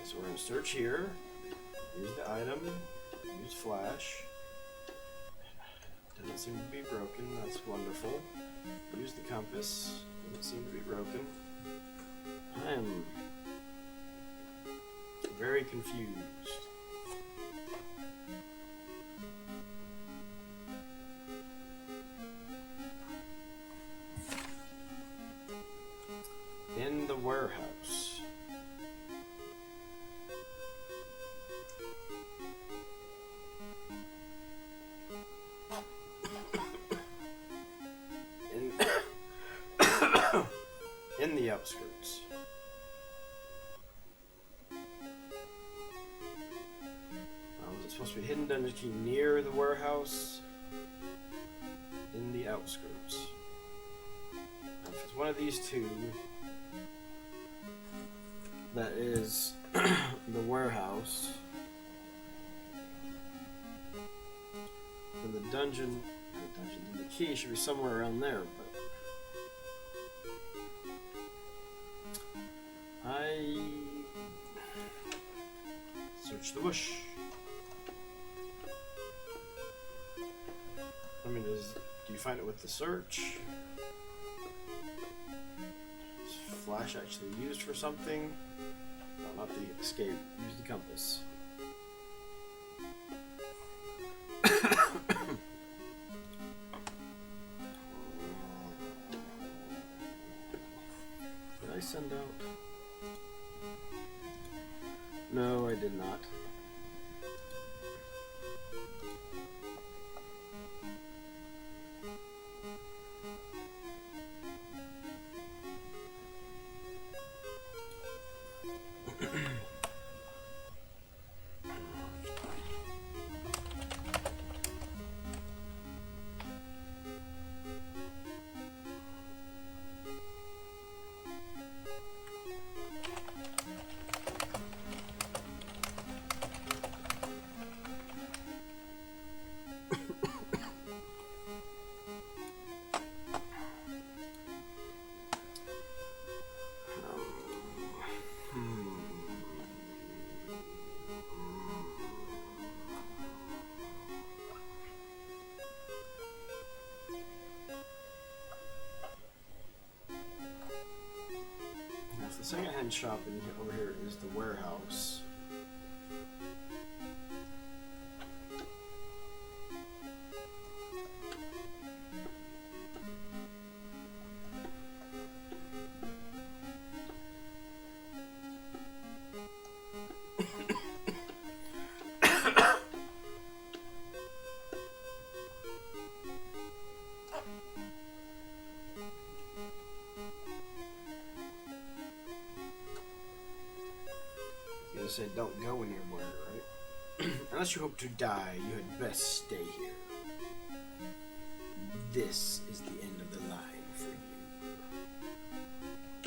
[SPEAKER 1] So we're going to search here, use the item, use Flash. Doesn't seem to be broken, that's wonderful. Use the compass, doesn't seem to be broken. I am very confused. In the warehouse. In the outskirts. Is it supposed to be hidden dungeon key near the warehouse? In the outskirts. Now, if it's one of these two, that is the warehouse, then the dungeon dungeon. The key should be somewhere around there, but I search the bush. I mean, do you find it with the search? Is flash actually used for something? No, not the escape. Use the compass. Did I send out? No, I did not. The second-hand shop over here is the warehouse. Said don't go anywhere, right? Unless you hope to die, you had best stay here. This is the end of the line for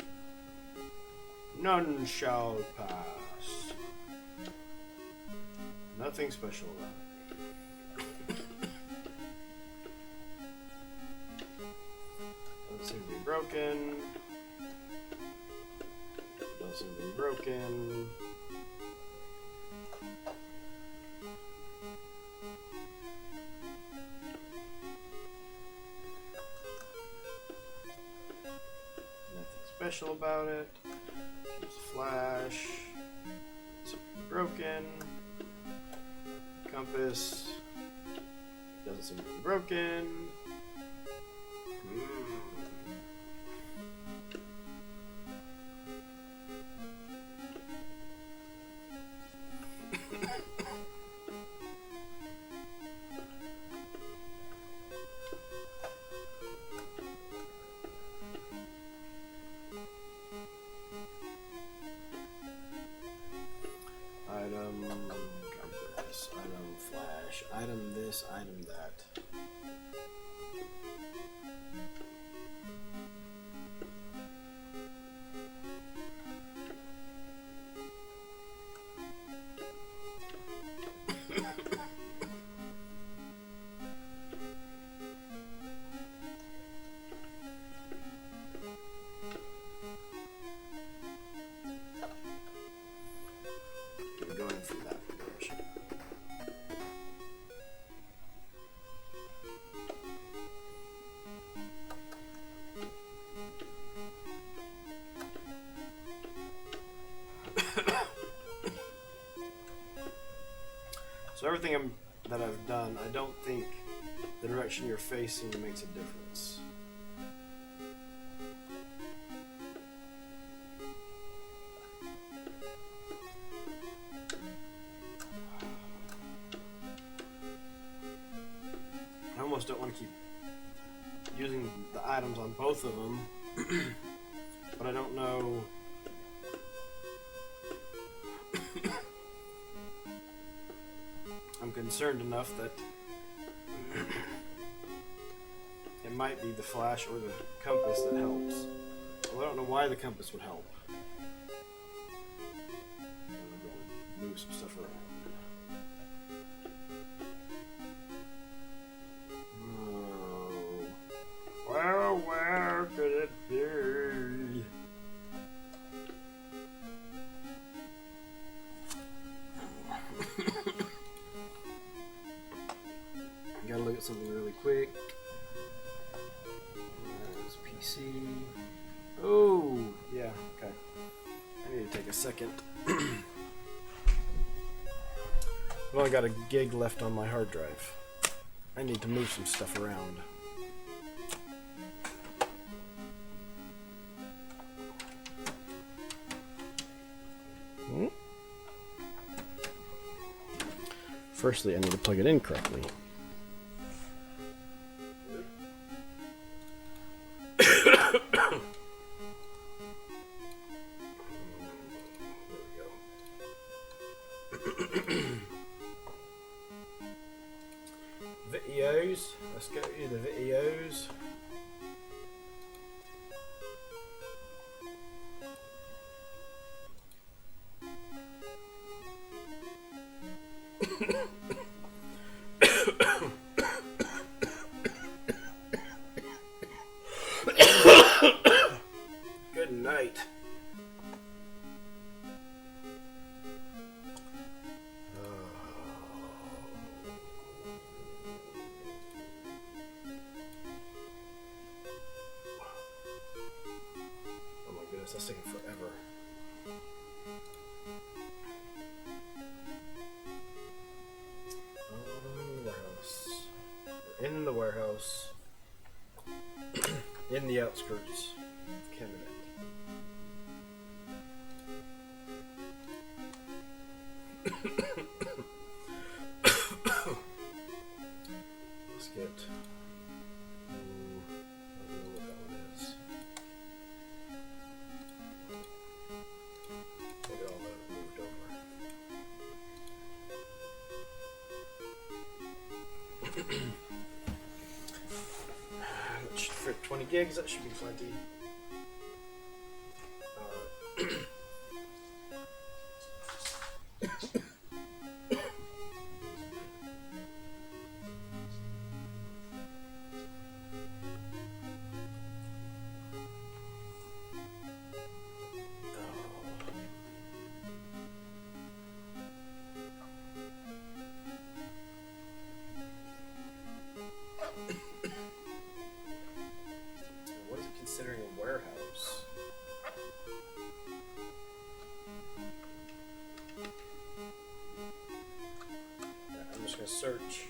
[SPEAKER 1] you. None shall pass. Nothing special about it. Doesn't seem to be broken. Doesn't seem to be broken. Special about it. Use flash. Something broken. Compass. Doesn't seem to be broken. Item, compass, item, flash, item this, item that. Going from that direction. So everything that I've done, I don't think the direction you're facing makes a difference. I almost don't want to keep using the items on both of them, but I don't know. I'm concerned enough that it might be the flash or the compass that helps. Well, I don't know why the compass would help. I'm going to move some stuff around. credit. Yay. Gotta look at something really quick. There's PC. Oh, yeah, okay. I need to take a second. I've only got a gig left on my hard drive. I need to move some stuff around. Firstly, I need to plug it in correctly. Videos. Let's go to the videos. Good night. Oh my goodness, that's taking forever. In the warehouse. In the outskirts of Canada. Let's get. I don't know what that one is. Maybe all that moved over. For 20 gigs, that should be plenty. What is it considering a warehouse? I'm just gonna search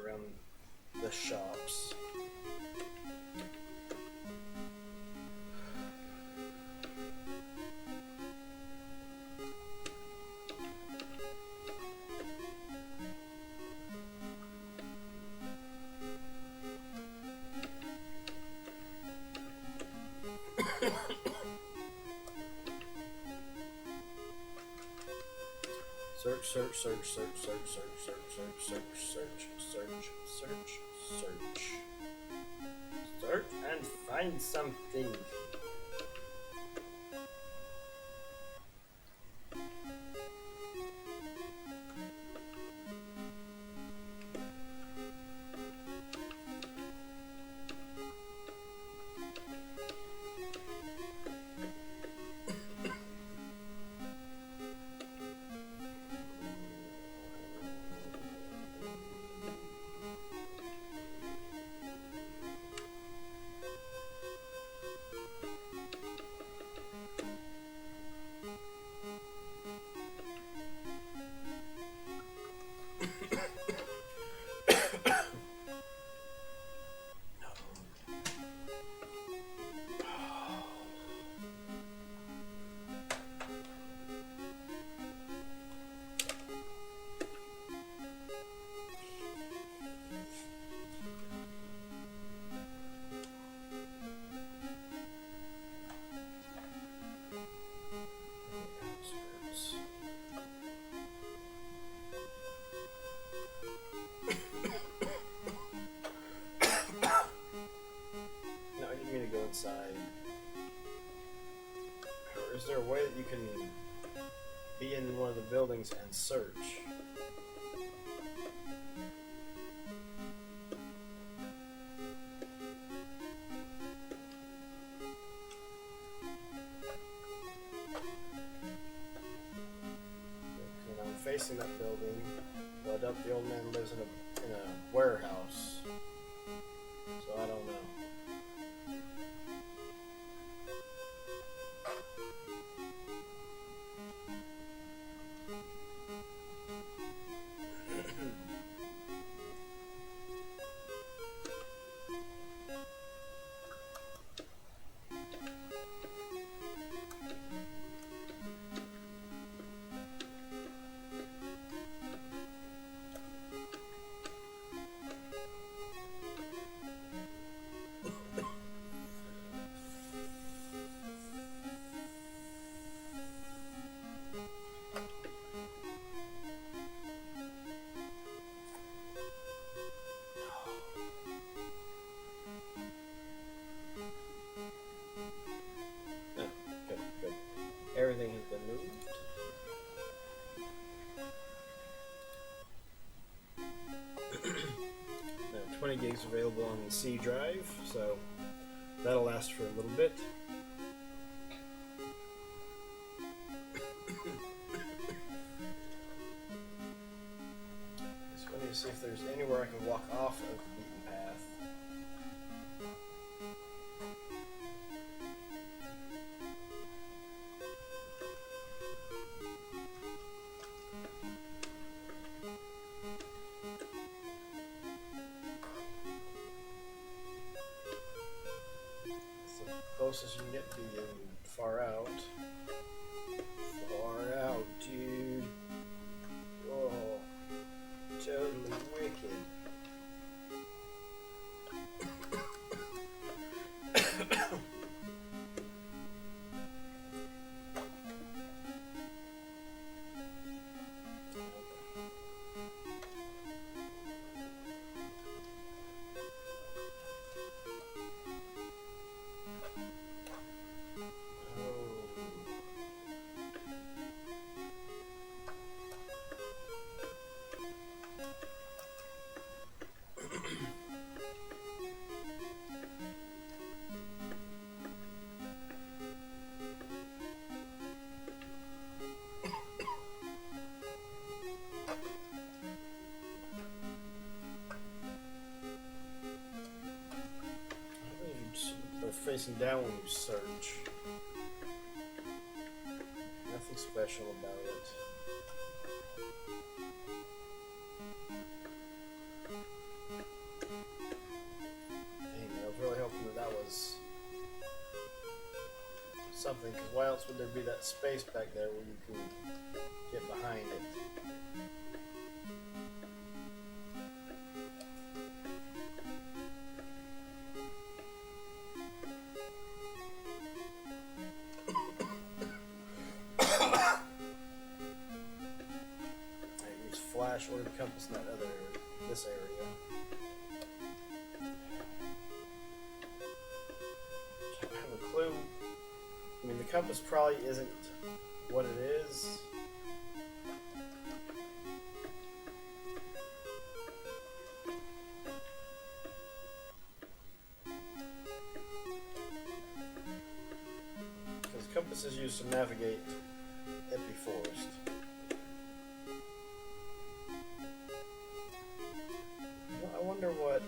[SPEAKER 1] around the shops. Search and find something. Inside. Or is there a way that you can be in one of the buildings and search? building. Well, I doubt the old man lives in a warehouse. So I don't know. Everything has been moved. Now 20 gigs available on the C drive, so that'll last for a little bit. Just want to see if there's anywhere I can walk off of the beaten path. Closest you can get being far out. Far out, dude. Whoa. Totally wicked. Facing down when you search. Nothing special about it. Dang, I was really hoping that was something, because why else would there be that space back there where you can get behind it? Or the compass in this area. I don't have a clue. I mean, the compass probably isn't what it is. Because the compass is used to navigate Pt.3 forest. I wonder what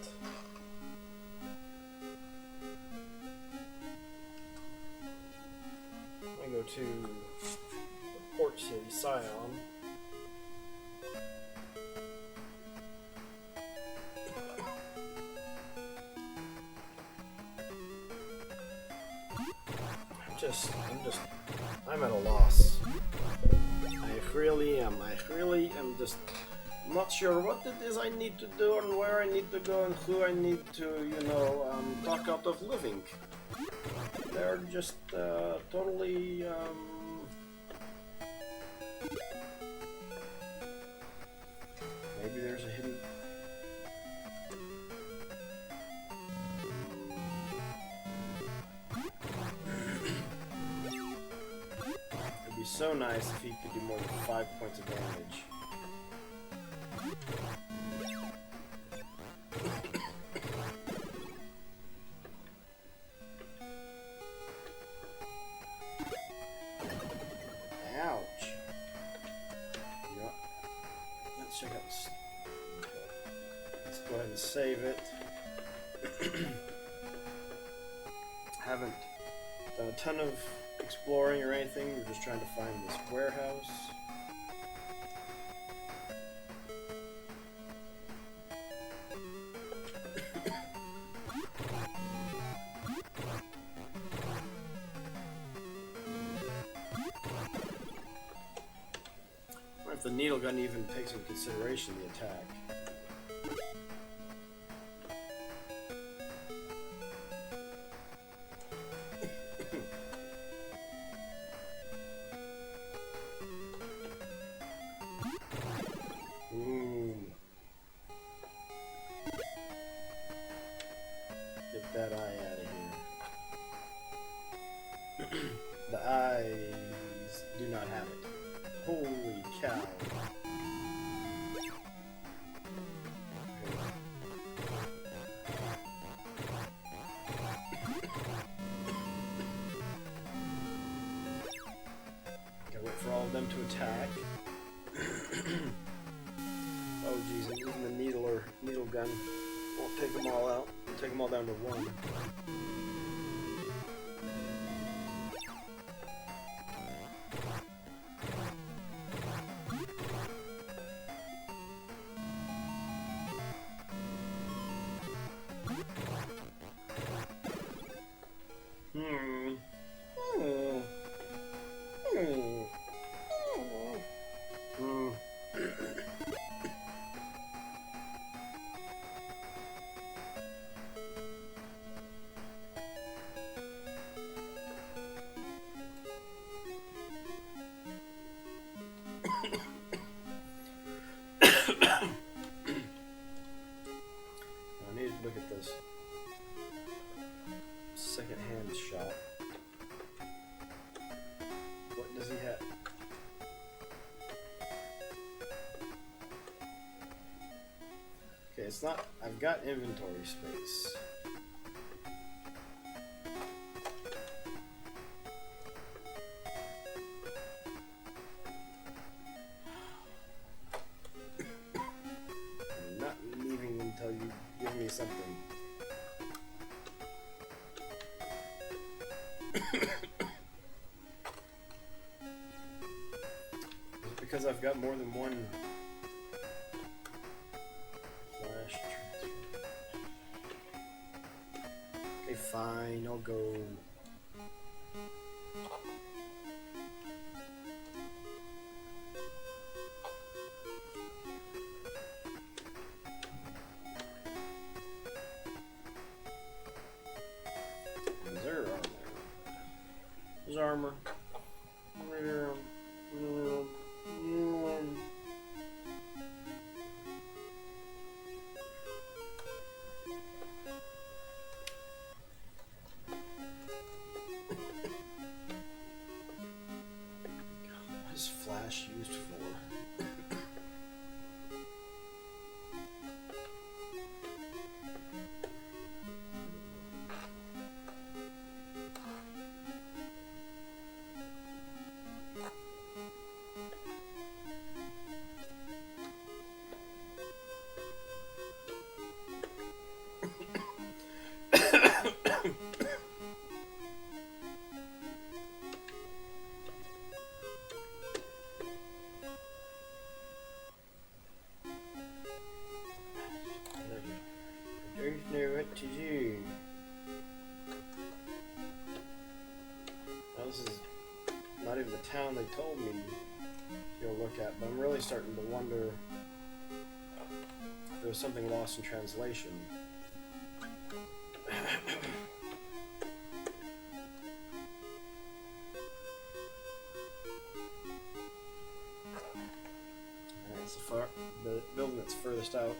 [SPEAKER 1] I go to the port city, Scion. I'm at a loss. I really am just not sure what it is I need to do and where I need to go and who I need to, talk out of living. They're just totally maybe there's a hidden. It'd be so nice if he could do more than 5 points of damage. let's check out this. Let's go ahead and save it. Haven't done a ton of exploring or anything. We're just trying to find this warehouse. If the needle gun even takes into consideration the attack. Ooh. Get that eye out of here. The eyes do not have it. Holy cow. Gotta wait for all of them to attack. Oh geez, and even the needle gun won't take them all out. It'll take them all down to one. I need to look at this second-hand shop. What does he have? Okay, it's not. I've got inventory space. I'm not leaving until you give me something. Because I've got more than one flash transfer. Okay, fine, I'll go. Is there armor? There's armor. What is flash used for? Don't know what to do. Now, this is not even the town they told me to go look at, but I'm really starting to wonder if there was something lost in translation. Alright, so the building that's furthest out.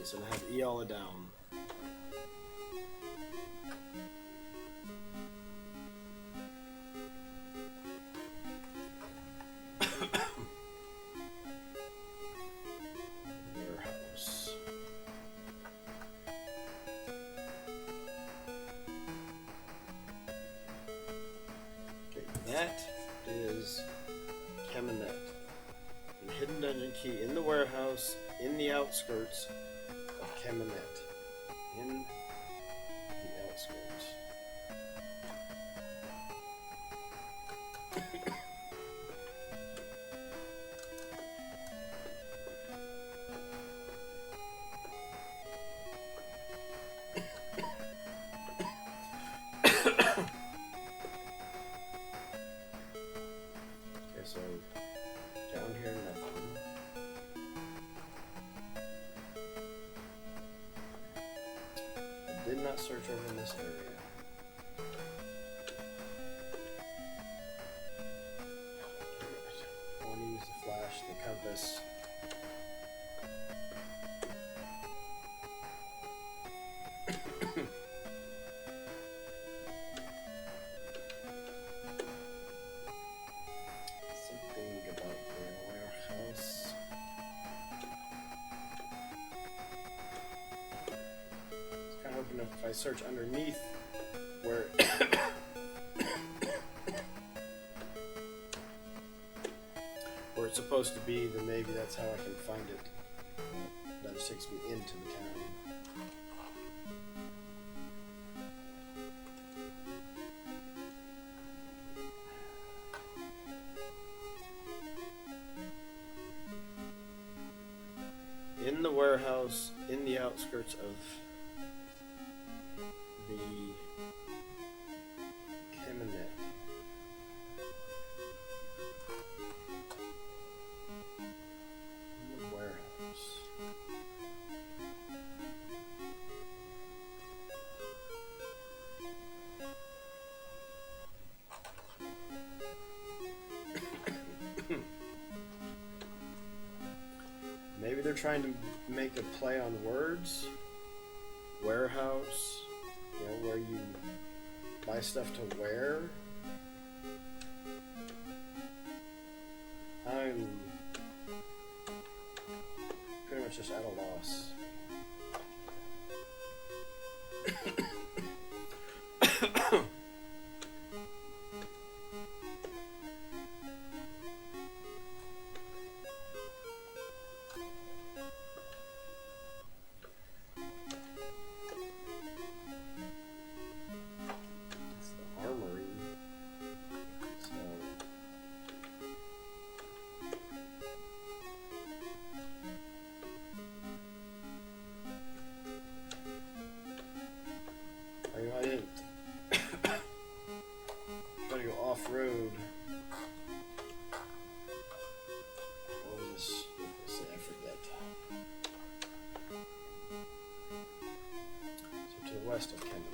[SPEAKER 1] So I have Eola down. Warehouse. Okay, that is Cabinet. A hidden dungeon key in the warehouse in the outskirts of Cabinet. In the outskirts. So, down here, nothing. I did not search over in this area. I want to use the flash, the compass. If I search underneath where where it's supposed to be, then maybe that's how I can find it. That just takes me into the town. In the warehouse, in the outskirts of the Cabinet. In the warehouse. Maybe they're trying to make a play on words. Warehouse. You know, where you buy stuff to wear. I'm pretty much just at a loss. I didn't try to go off-road. What was this? Let's see, I forget. So to the west of Cabinet.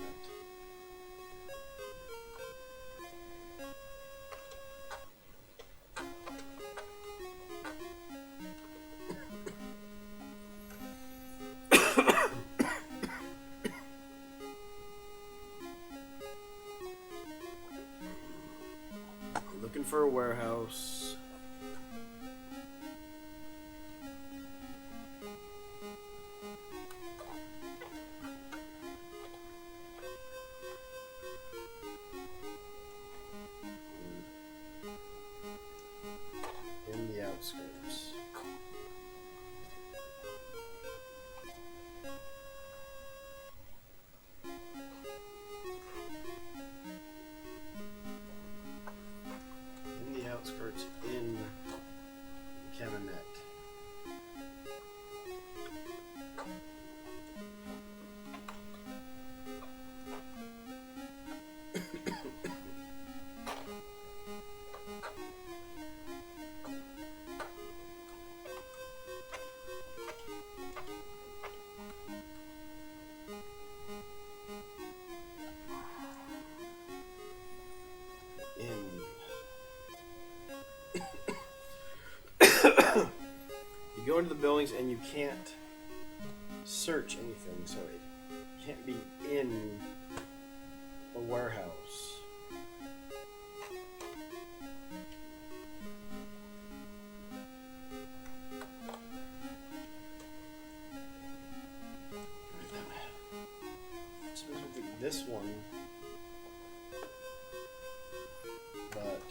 [SPEAKER 1] Looking for a warehouse. In the outskirts. Outskirts in Cabinet. You go into the buildings and you can't search anything, so it can't be in a warehouse. Specifically this one, but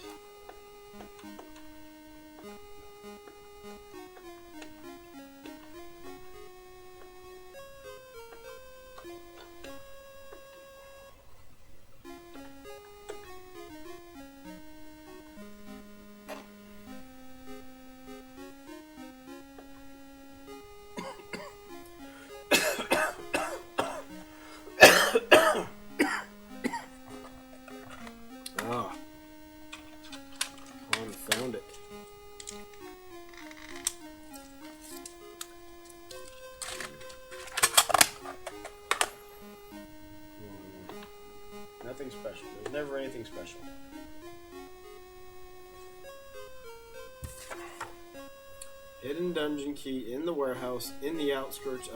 [SPEAKER 1] hidden dungeon key in the warehouse in the outskirts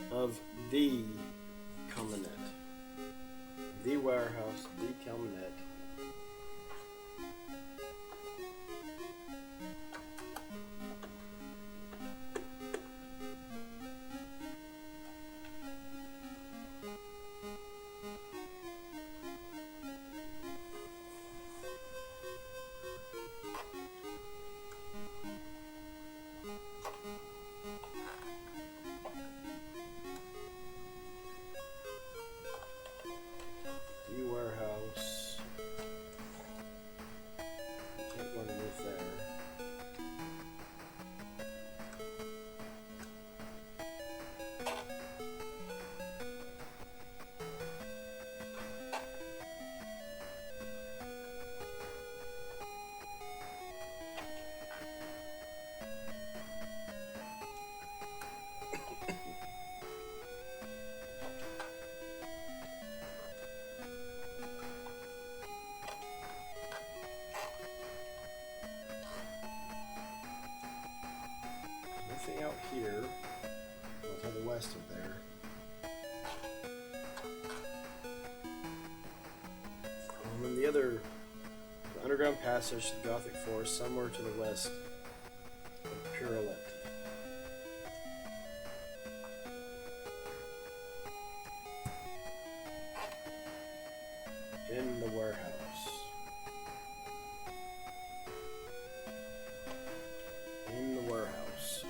[SPEAKER 1] of the Cominet. The warehouse, the Cominet. Warehouse. Can't go underneath there. Nothing out here. Well, to the west of there. And then the underground passage to the Gothic Forest, somewhere to the west of Purelette. In the warehouse. In the warehouse.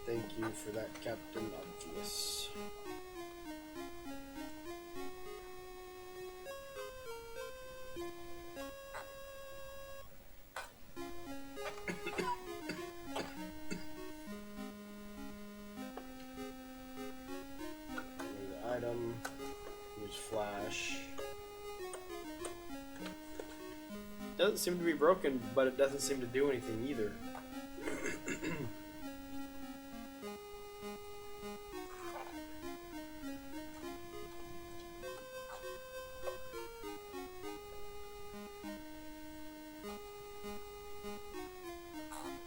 [SPEAKER 1] Thank you for that, Captain Obvious. The item, use flash. Doesn't seem to be broken, but it doesn't seem to do anything either.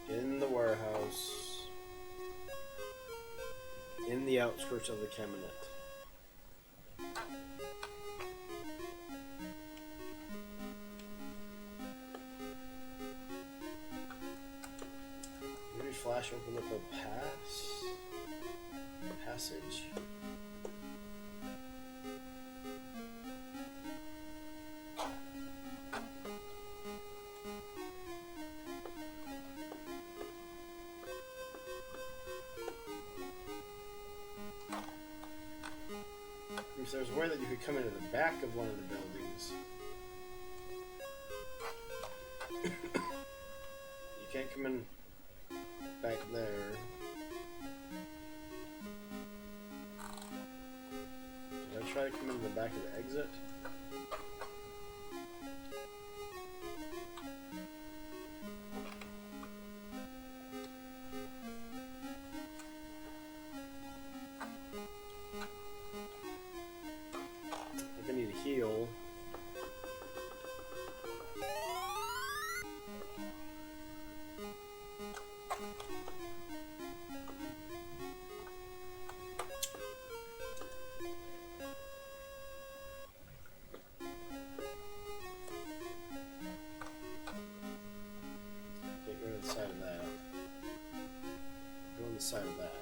[SPEAKER 1] In the warehouse, in the outskirts of the Caminet. Maybe flash open up a passage. If there's a way that you could come into the back of one of the buildings. You can't come in back there. Did I try to come into the back of the exit? I need a heal. Get rid of the side of that. Go on the side of that.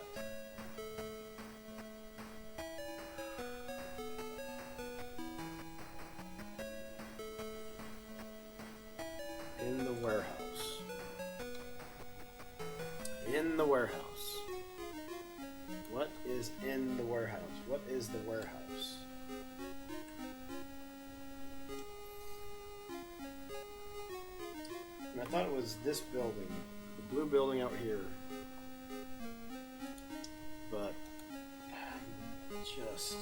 [SPEAKER 1] In the warehouse. In the warehouse. What is in the warehouse? What is the warehouse? And I thought it was this building, the blue building out here. But Just.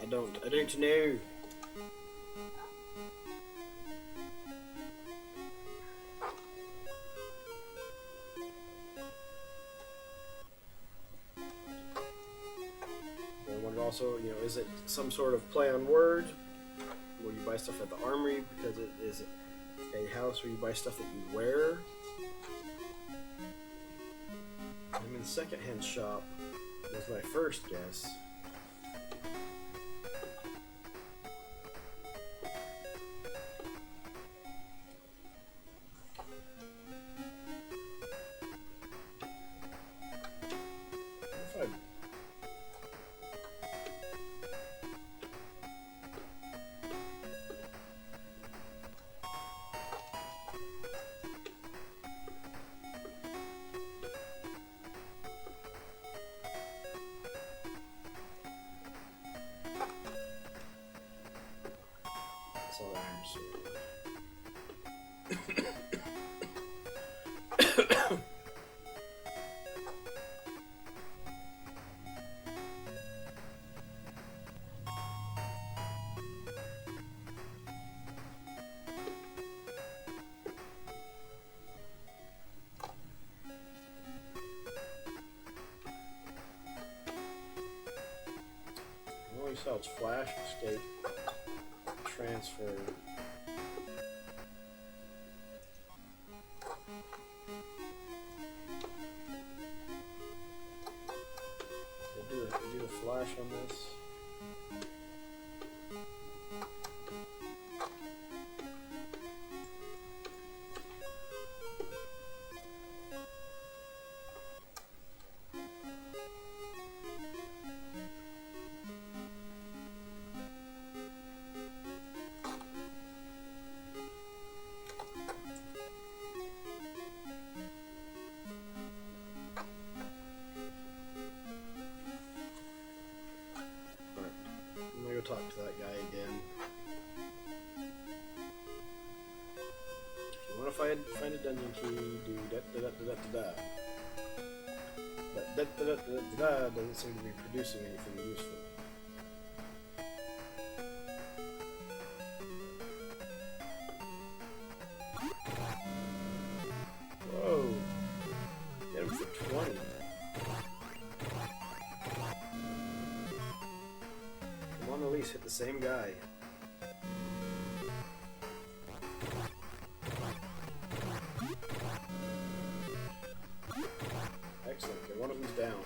[SPEAKER 1] I don't know. And what also, is it some sort of play on word? Where you buy stuff at the armory because it is a house where you buy stuff that you wear? I'm in the secondhand shop. Was my first guess. So it's flash, escape, transfer. Do a flash on this. Talk to that guy again. If you want to find a dungeon key, do da-da-da-da-da-da. But da-da-da-da-da-da doesn't seem to be producing anything useful. Whoa! Get him for 20. At least hit the same guy. Excellent. Okay, one of them's down.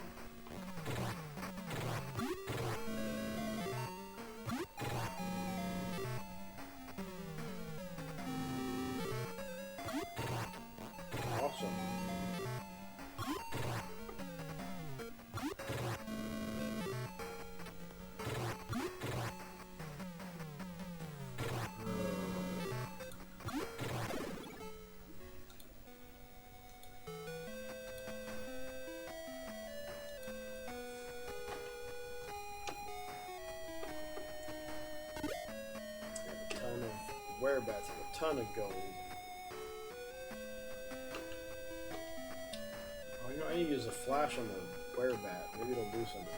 [SPEAKER 1] Awesome. Whereabouts have a ton of gold. Oh, I need to use a flash on the whereabout. Maybe it'll do something.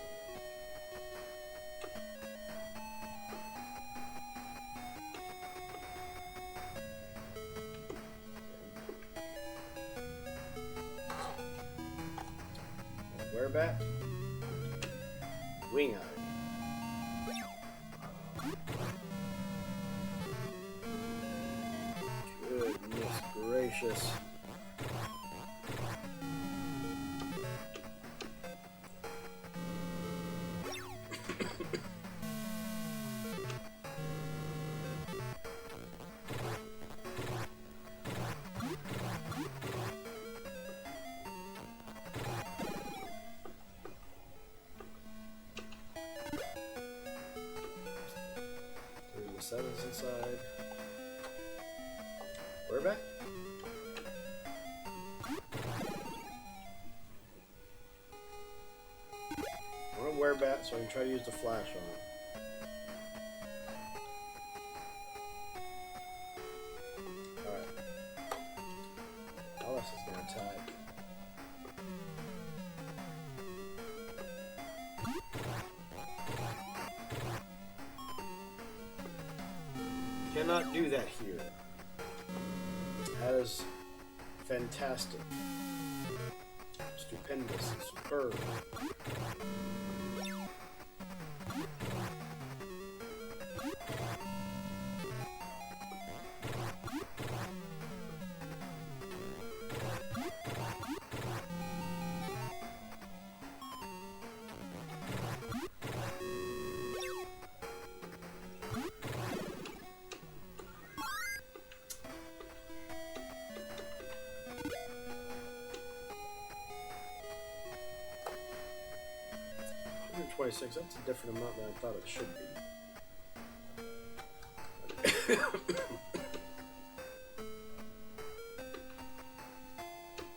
[SPEAKER 1] Whereabout? Wing eye. Goodness gracious. There's the sevens inside. We're back. I want to wear bat so I can try to use the flash on it. Alright. Oh, that's Cannot do that here. That is fantastic. Stupendous. Superb. $126, that's a different amount than I thought it should be.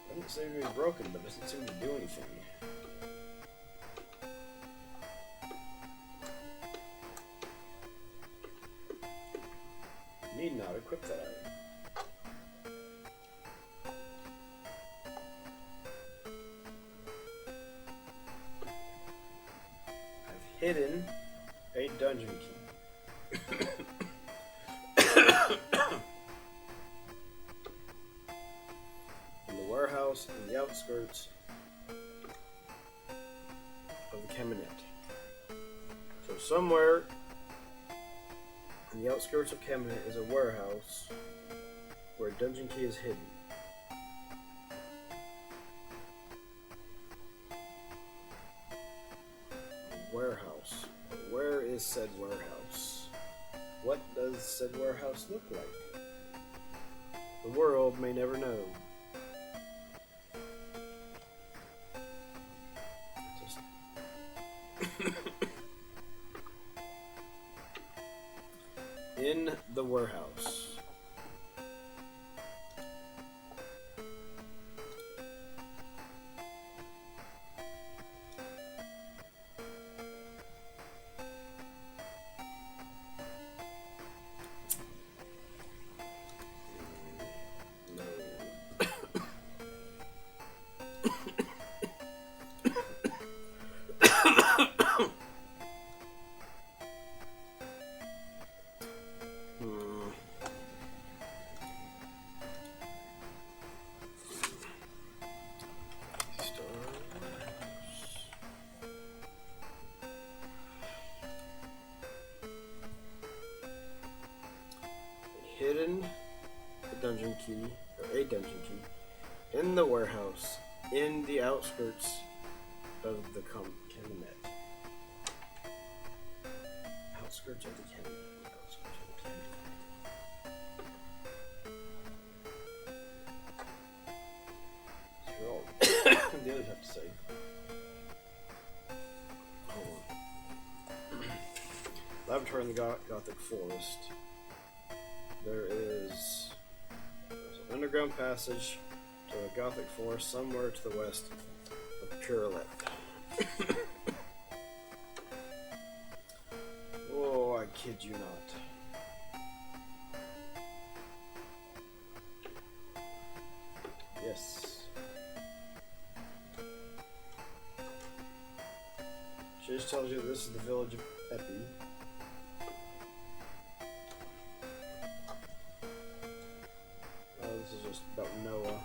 [SPEAKER 1] Doesn't seem to be broken, but doesn't seem to do anything. Need not equip that item. Hidden a dungeon key. In the warehouse in the outskirts of the Cabinet. So somewhere in the outskirts of Cabinet is a warehouse where a dungeon key is hidden. Warehouse. Where is said warehouse? What does said warehouse look like? The world may never know. Just in the warehouse. Hidden a dungeon key, or a dungeon key, in the warehouse, in the outskirts of the Cabinet. Outskirts of the Cabinet. Outskirts of the Cabinet. That's all the others have to say. Hold on. Laboratory in the Gothic Forest. There's an underground passage to a Gothic forest somewhere to the west of Purelette. Oh, I kid you not. Yes. She just tells you this is the village of Epi. This is just about Noah.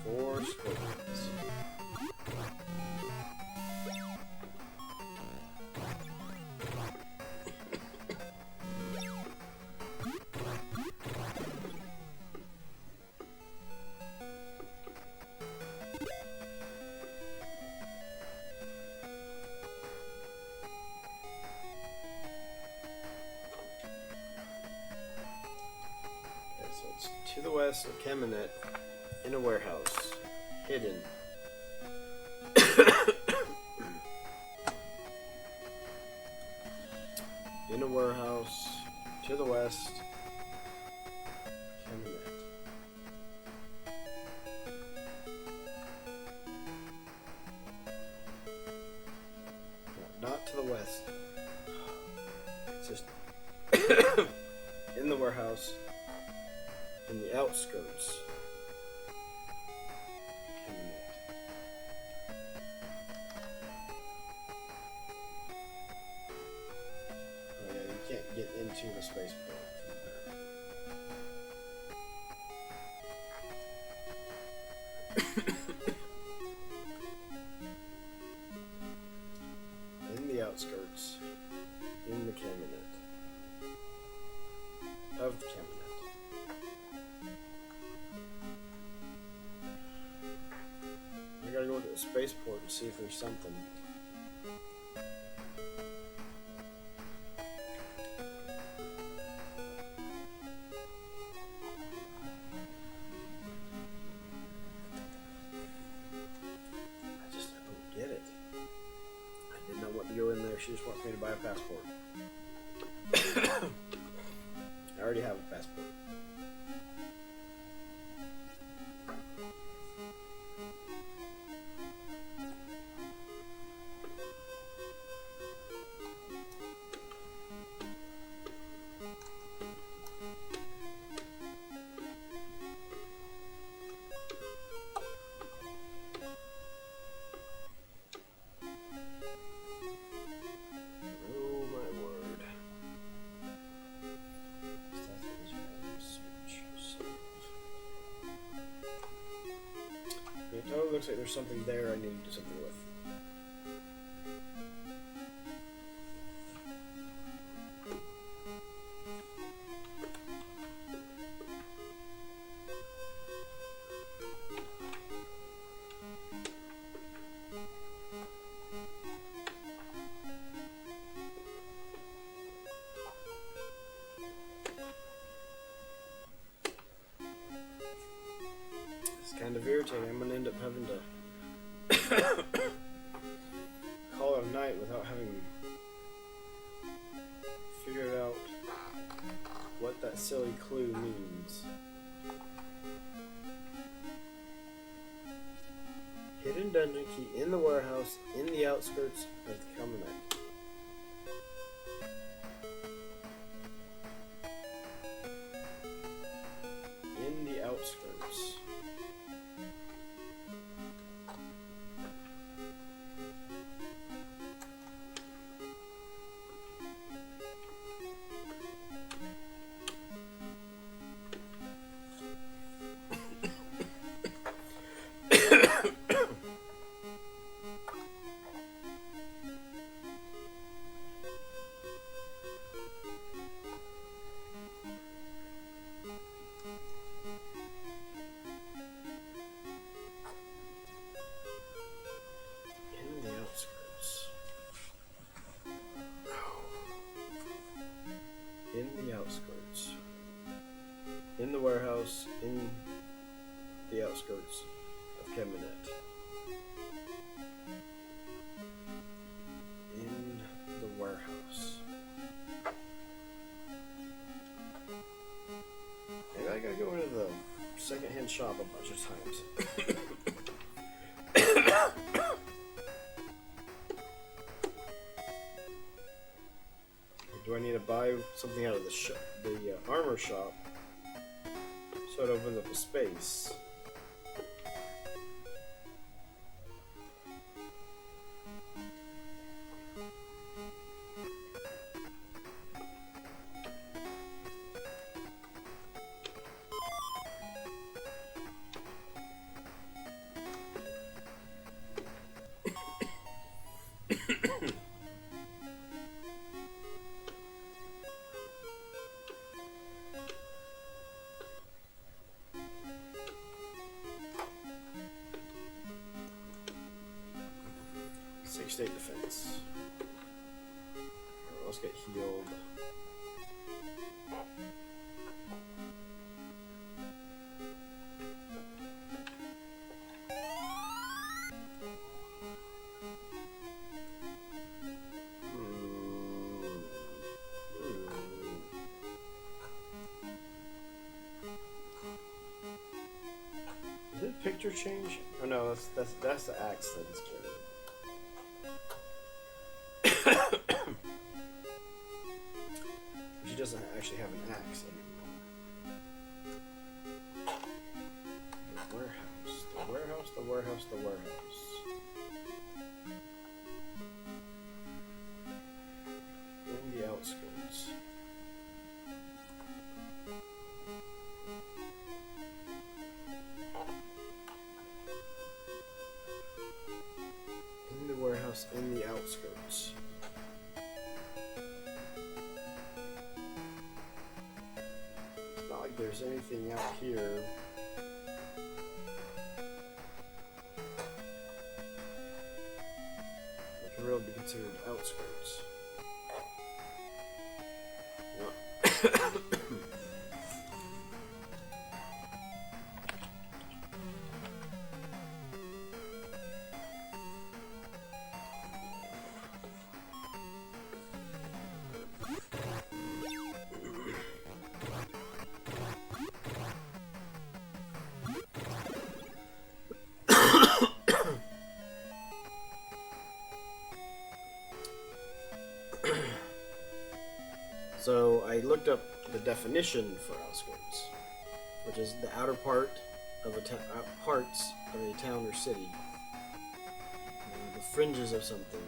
[SPEAKER 1] Four scorpions. So it's to the west of Cabinet, in a warehouse, hidden. In a warehouse, to the west, Cabinet. in the warehouse, in the outskirts. Oh yeah, you can't get into the spaceport from there. In the outskirts, in the cabinet, of the cabinet. I gotta go to the spaceport and see if there's something. I don't get it. I did not want to go in there. She just wants me to buy a passport. I already have a passport. It looks like there's something there I need to do something with. Kind of irritating. I'm gonna end up having to call it a night without having figured out what that silly clue means. Hidden dungeon key in the warehouse in the outskirts of the Cabinet. In the outskirts. In the outskirts. In the warehouse, in the outskirts of Cabinet. In the warehouse. Maybe I gotta go into the secondhand shop a bunch of times. Do I need to buy something out of the armor shop so it opens up a space? State defense. Alright, let's get healed. Did the picture change? Oh no, that's the axe that is carrying. she doesn't actually have an axe anymore. The warehouse, the warehouse, the warehouse, the warehouse. In the outskirts. In the warehouse, in the outskirts. It's not like there's anything out here. That can really be considered outskirts. So I looked up the definition for outskirts, which is the outer part of parts of a town or city, the fringes of something.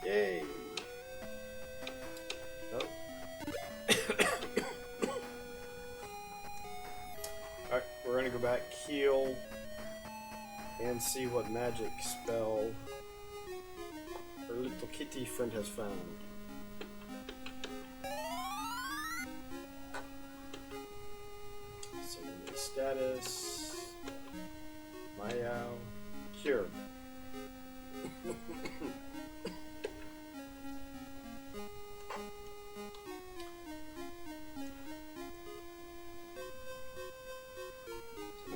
[SPEAKER 1] Yay! Oh. Alright, we're gonna go back, heal, and see what magic spell our little kitty friend has found. So, status, Maya, cure.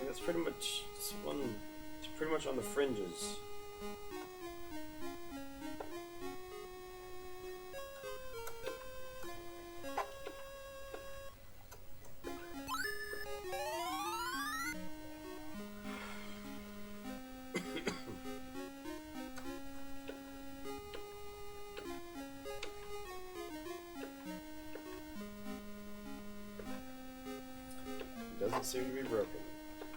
[SPEAKER 1] That's pretty much this one. It's pretty much on the fringes. Doesn't seem to be broken.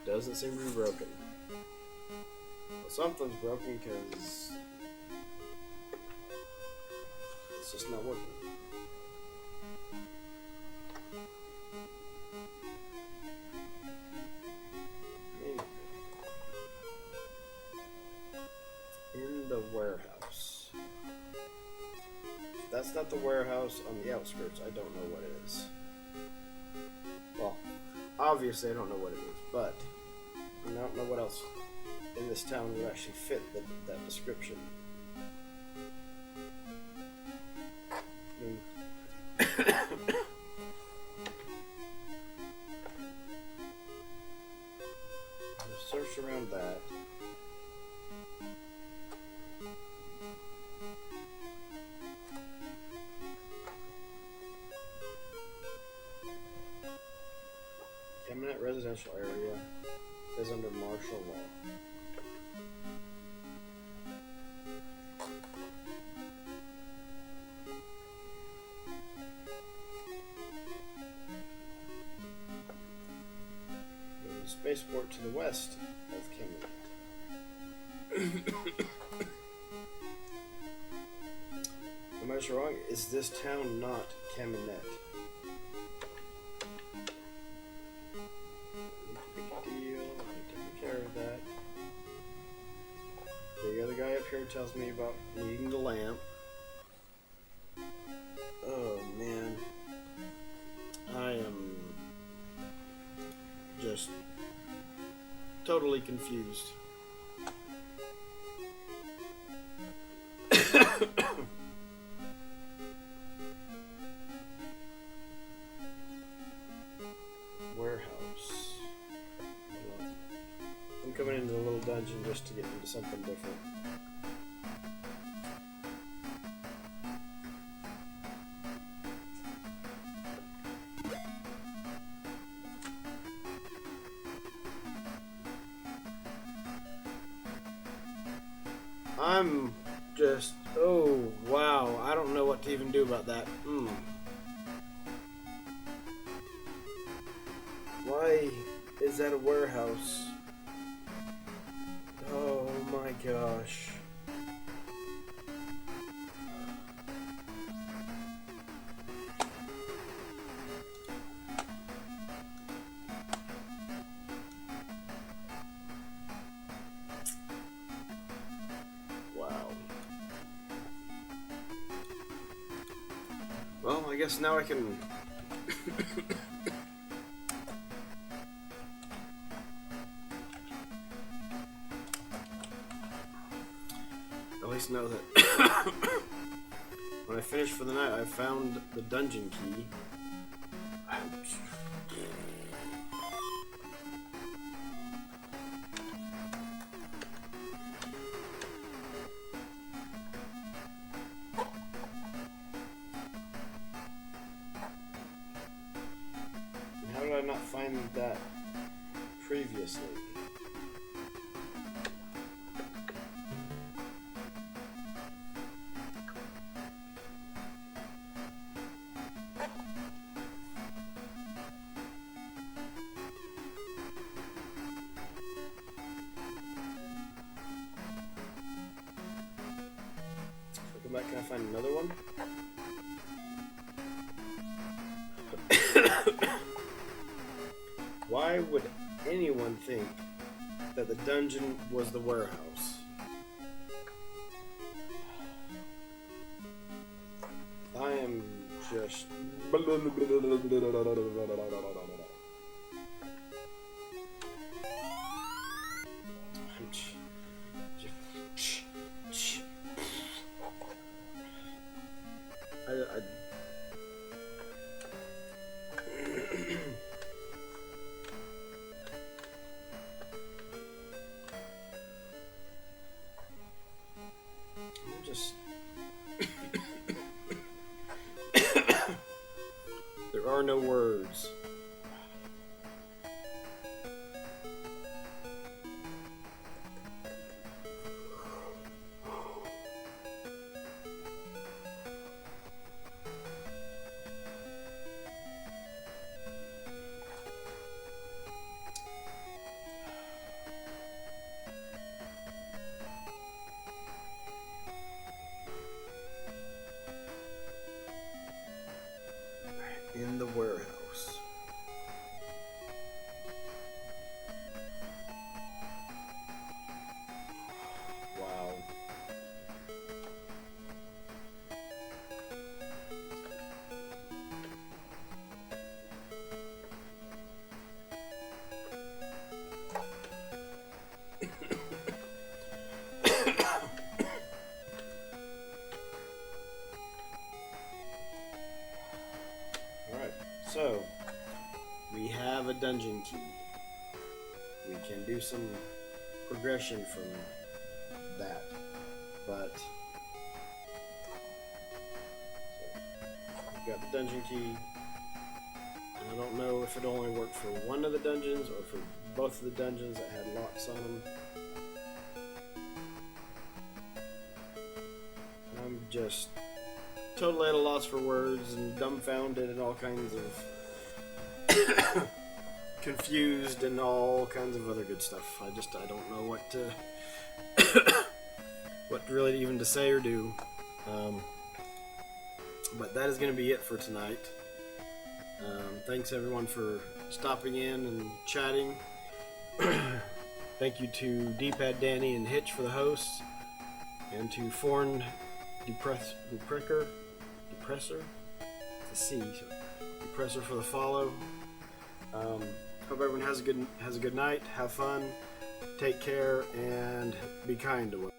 [SPEAKER 1] Doesn't seem to be broken. Well, something's broken because it's just not working. In the warehouse. If that's not the warehouse on the outskirts, I don't know what it is. Well, obviously I don't know what it is, but I don't know what else in this town would actually fit that description. Search around that. Eminent residential area is under martial law. There's a spaceport to the west of Camelot. Am I wrong? Is this town not Camelot? The other guy up here tells me about needing the lamp. Oh man, I am just totally confused. Warehouse. I'm coming into the little dungeon something different. I'm just, oh wow, I don't know what to even do about that. Why is that a warehouse? Oh my gosh. Wow. Well, I guess now I can at least know that when I finish for the night, I found the dungeon key. Ouch. How did I not find that previously? Go back, can I find another one? Why would anyone think that the dungeon was the warehouse? I am just... There are no words. In the warehouse. Wow. So, we have a dungeon key. We can do some progression from that, but we've got the dungeon key. And I don't know if it only worked for one of the dungeons or for both of the dungeons that had locks on them. I'm just totally at a loss for words and dumbfounded and all kinds of confused and all kinds of other good stuff. I don't know what to what really even to say or do. But that is going to be it for tonight. Thanks everyone for stopping in and chatting. Thank you to D-Pad Danny and Hitch for the hosts, and to Foreign Depressor. It's a C. Depressor for the follow. Hope everyone has a good night. Have fun. Take care and be kind to one.